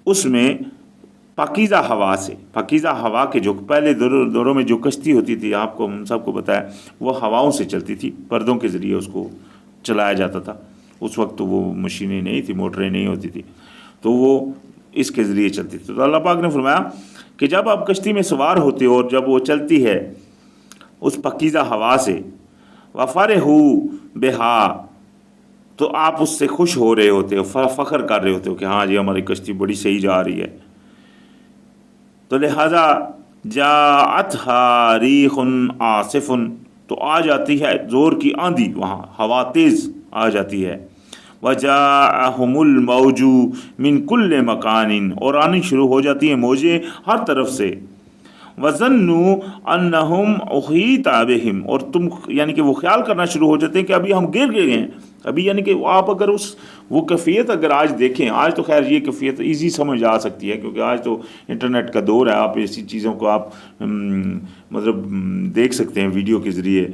اس میں پاکیزہ ہوا سے، پاکیزہ ہوا کے جو پہلے دوروں میں جو کشتی ہوتی تھی، آپ کو ہم سب کو بتایا، وہ ہواؤں سے چلتی تھی، پردوں کے ذریعے اس کو چلایا جاتا تھا۔ اس وقت تو وہ مشینیں نہیں تھی، موٹریں نہیں ہوتی تھی، تو وہ اس کے ذریعے چلتی تھی۔ تو اللہ پاک نے فرمایا کہ جب آپ کشتی میں سوار ہوتے ہو اور جب وہ چلتی ہے اس پاکیزہ ہوا سے، وَفَرِحُوا بِهَا، تو آپ اس سے خوش ہو رہے ہوتے ہو، فخر کر رہے ہوتے ہو کہ ہاں جی ہماری کشتی بڑی صحیح جا رہی ہے۔ تو لہذا جاءتها ریح عاصف، تو آ جاتی ہے زور کی آندھی، وہاں ہوا تیز آ جاتی ہے۔ وجاءہم الموج من کل مکان، اور آنی شروع ہو جاتی ہیں موجیں ہر طرف سے۔ وَظَنُّوا أَنَّهُمْ أُحِيطَ بِهِمْ، اور تم یعنی کہ وہ خیال کرنا شروع ہو جاتے ہیں کہ ابھی ہم گر گئے ہیں ابھی، یعنی کہ آپ اگر وہ کیفیت اگر آج دیکھیں، آج تو خیر یہ کیفیت ایزی سمجھ آ سکتی ہے کیونکہ آج تو انٹرنیٹ کا دور ہے، آپ ایسی چیزوں کو آپ مطلب دیکھ سکتے ہیں ویڈیو کے ذریعے،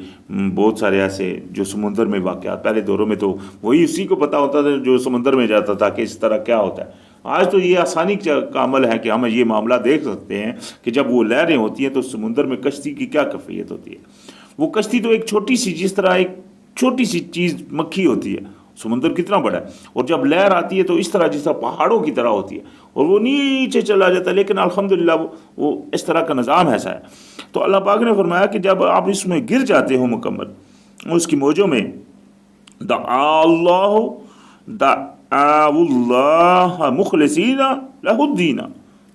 بہت سارے ایسے جو سمندر میں واقعات، پہلے دوروں میں تو وہی اسی کو پتہ ہوتا تھا جو سمندر میں جاتا تھا کہ اس طرح کیا ہوتا ہے۔ آج تو یہ آسانی کا عمل ہے کہ ہم یہ معاملہ دیکھ سکتے ہیں کہ جب وہ لہریں ہوتی ہیں تو سمندر میں کشتی کی کیا کیفیت ہوتی ہے۔ وہ کشتی تو ایک چھوٹی سی، جس طرح ایک چھوٹی سی چیز مکھی ہوتی ہے، سمندر کتنا بڑا ہے، اور جب لہر آتی ہے تو اس طرح جس طرح پہاڑوں کی طرح ہوتی ہے اور وہ نیچے چلا جاتا ہے، لیکن الحمدللہ وہ اس طرح کا نظام ایسا ہے۔ تو اللہ پاک نے فرمایا کہ جب آپ اس میں گر جاتے ہو مکمل اس کی موجوں میں، دعا اللہ مخلصین لہ الدین،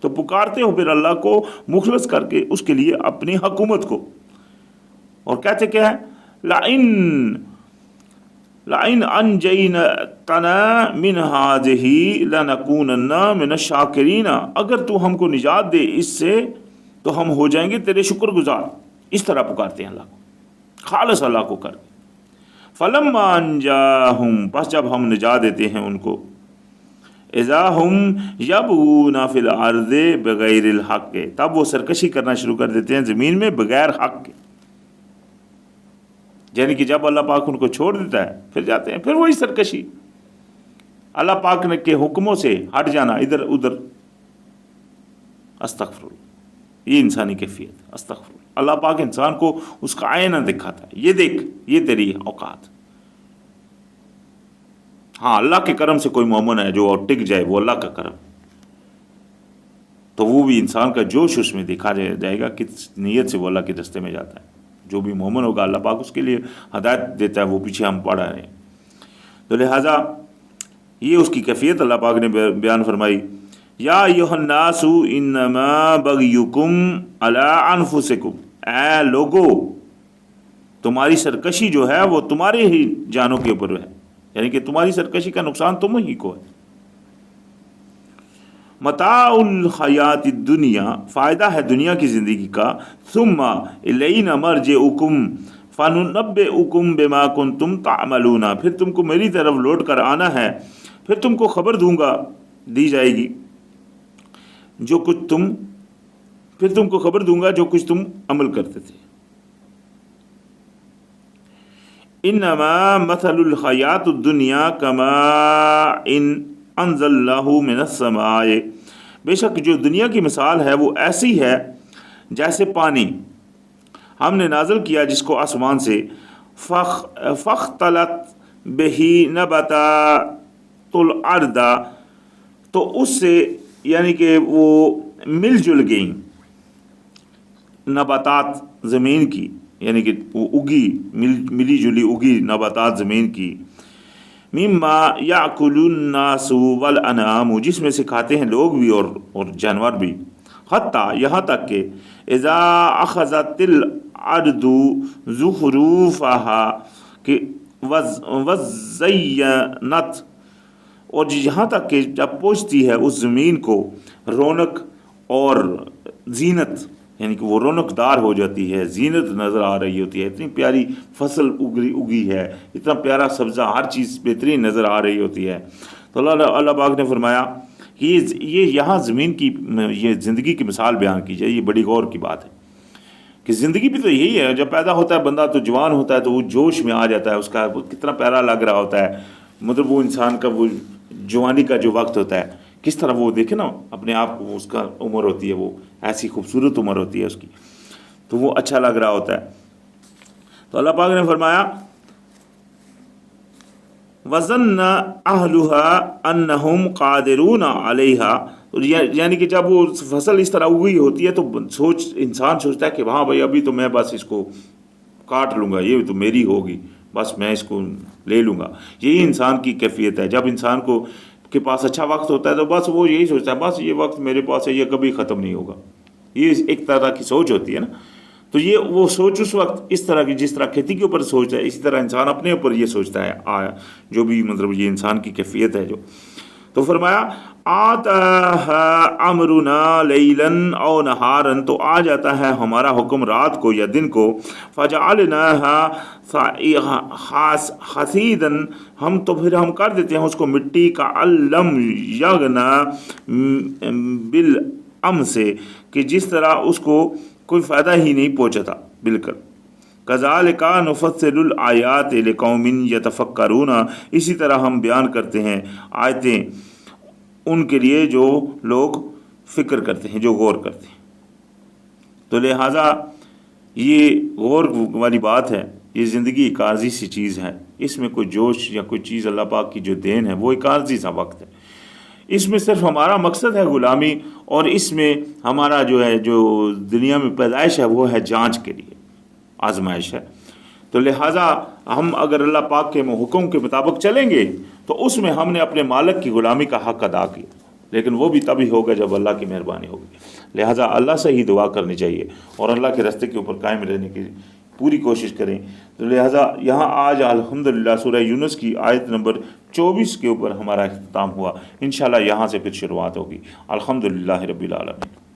تو پکارتے ہو پھر اللہ کو مخلص کر کے اس کے لیے اپنی حکومت کو، اور کہتے کیا ہے، لَإِنْ أَنْجَيْتَنَا مِنْ هَٰذِهِ لَنَكُونَنَّ مِنَ الشَّاكِرِينَ، اگر تو ہم کو نجات دے اس سے تو ہم ہو جائیں گے تیرے شکر گزار۔ اس طرح پکارتے ہیں اللہ کو، خالص اللہ کو کر۔ فَلَمَّا أَنْجَاهُمْ، بس جب ہم نجات دیتے ہیں ان کو، اذا ہم یبغون فی الارض بغیر الحق، تب وہ سرکشی کرنا شروع کر دیتے ہیں زمین میں بغیر حق کے، یعنی کہ جب اللہ پاک ان کو چھوڑ دیتا ہے پھر جاتے ہیں پھر وہی سرکشی، اللہ پاک نے کے حکموں سے ہٹ جانا ادھر ادھر، استغفر اللہ، یہ انسانی کیفیت، استغفر اللہ۔ اللہ پاک انسان کو اس کا آئینہ دکھاتا ہے، یہ دیکھ یہ تیری اوقات۔ ہاں اللہ کے کرم سے کوئی مومن ہے جو ٹک جائے، وہ اللہ کا کرم، تو وہ بھی انسان کا جوش اس میں دیکھا جائے گا کس نیت سے وہ اللہ کے راستے میں جاتا ہے۔ جو بھی مومن ہوگا اللہ پاک اس کے لیے ہدایت دیتا ہے، وہ پیچھے ہم پڑھ رہے ہیں۔ تو لہٰذا یہ اس کی کیفیت اللہ پاک نے بیان فرمائی، یا ایھا الناس انما بغیکم علی انفسکم، اے لوگو تمہاری سرکشی جو ہے وہ تمہارے ہی جانوں کے اوپر ہے، یعنی کہ تمہاری سرکشی کا نقصان تم ہی کو ہے۔ متاع الحیات الدنیا، فائدہ ہے دنیا کی زندگی کا، ثم الینا مرجعکم فننبئکم بما کنتم تعملون، پھر تم کو میری طرف لوٹ کر آنا ہے، پھر تم کو خبر دوں گا، دی جائے گی جو کچھ تم، پھر تم کو خبر دوں گا جو کچھ تم عمل کرتے تھے۔ انما مثل الحیات الدنیا کماء انزلناہ من السماء، بے شک جو دنیا کی مثال ہے وہ ایسی ہے جیسے پانی ہم نے نازل کیا جس کو آسمان سے، فاختلط بہ نباتات الارض، تو اس سے یعنی کہ وہ مل جل گئیں نباتات زمین کی، یعنی کہ وہ اگی، ملی جلی اگی نباتات زمین کی، مما یاکل الناس والانعام، جس میں سے کھاتے ہیں لوگ بھی اور جانور بھی، حتیٰ یہاں تک کہ اذا اخذت الارض زخرفها کہ وزینت، اور یہاں تک کہ جب پہنچتی ہے اس زمین کو رونق اور زینت، یعنی کہ وہ رونق دار ہو جاتی ہے، زینت نظر آ رہی ہوتی ہے، اتنی پیاری فصل اگی ہے، اتنا پیارا سبزہ، ہر چیز بہترین نظر آ رہی ہوتی ہے۔ تو اللہ پاک نے فرمایا کہ یہ یہاں زمین کی یہ زندگی کی مثال بیان کی جائے، یہ بڑی غور کی بات ہے کہ زندگی بھی تو یہی ہے، جب پیدا ہوتا ہے بندہ تو جوان ہوتا ہے تو وہ جوش میں آ جاتا ہے، اس کا کتنا پیارا لگ رہا ہوتا ہے، مطلب وہ انسان کا وہ جوانی کا جو وقت ہوتا ہے کس طرح وہ دیکھے نا اپنے آپ کو، اس کا عمر ہوتی ہے وہ ایسی خوبصورت عمر ہوتی ہے اس کی، تو وہ اچھا لگ رہا ہوتا ہے۔ تو اللہ پاک نے فرمایا وَظَنَّ أَهْلُهَا أَنَّهُمْ قَادِرُونَ عَلَيْهَا، یعنی کہ جب وہ فصل اس طرح اگی ہوتی ہے تو انسان سوچتا ہے کہ ہاں بھائی ابھی تو میں بس اس کو کاٹ لوں گا، یہ تو میری ہوگی، بس میں اس کو لے لوں گا۔ یہی انسان کی کیفیت ہے، جب انسان کو کے پاس اچھا وقت ہوتا ہے تو بس وہ یہی سوچتا ہے بس یہ وقت میرے پاس ہے، یہ کبھی ختم نہیں ہوگا، یہ ایک طرح کی سوچ ہوتی ہے نا۔ تو یہ وہ سوچ اس وقت اس طرح کی، جس طرح کھیتی کے اوپر سوچتا ہے اسی طرح انسان اپنے اوپر یہ سوچتا ہے، جو بھی مطلب یہ انسان کی کیفیت ہے جو۔ تو فرمایا امرنا لیلن او نہارن، تو آ جاتا ہے ہمارا حکم رات کو یا دن کو، فجعلناها حصیدن، ہم تو پھر ہم کر دیتے ہیں اس کو مٹی کا، علم یغنا بالام سے، کہ جس طرح اس کو کوئی فائدہ ہی نہیں پہنچا تھا بالکل۔ کذالک نفصل الآیات لقوم یتفکرون، اسی طرح ہم بیان کرتے ہیں آیتیں ان کے لیے جو لوگ فکر کرتے ہیں، جو غور کرتے ہیں۔ تو لہٰذا یہ غور والی بات ہے، یہ زندگی ایک عارضی سی چیز ہے، اس میں کوئی جوش یا کوئی چیز اللہ پاک کی جو دین ہے وہ ایک عارضی سا وقت ہے، اس میں صرف ہمارا مقصد ہے غلامی، اور اس میں ہمارا جو ہے جو دنیا میں پیدائش ہے وہ ہے جانچ کے لیے، آزمائش ہے۔ تو لہٰذا ہم اگر اللہ پاک کے حکم کے مطابق چلیں گے تو اس میں ہم نے اپنے مالک کی غلامی کا حق ادا کیا، لیکن وہ بھی تبھی ہوگا جب اللہ کی مہربانی ہوگی۔ لہٰذا اللہ سے ہی دعا کرنی چاہیے اور اللہ کے راستے کے اوپر قائم رہنے کی پوری کوشش کریں۔ تو لہٰذا یہاں آج الحمدللہ سورہ یونس کی آیت نمبر 24 کے اوپر ہمارا اختتام ہوا، انشاءاللہ یہاں سے پھر شروعات ہوگی۔ الحمدللہ رب العالمین۔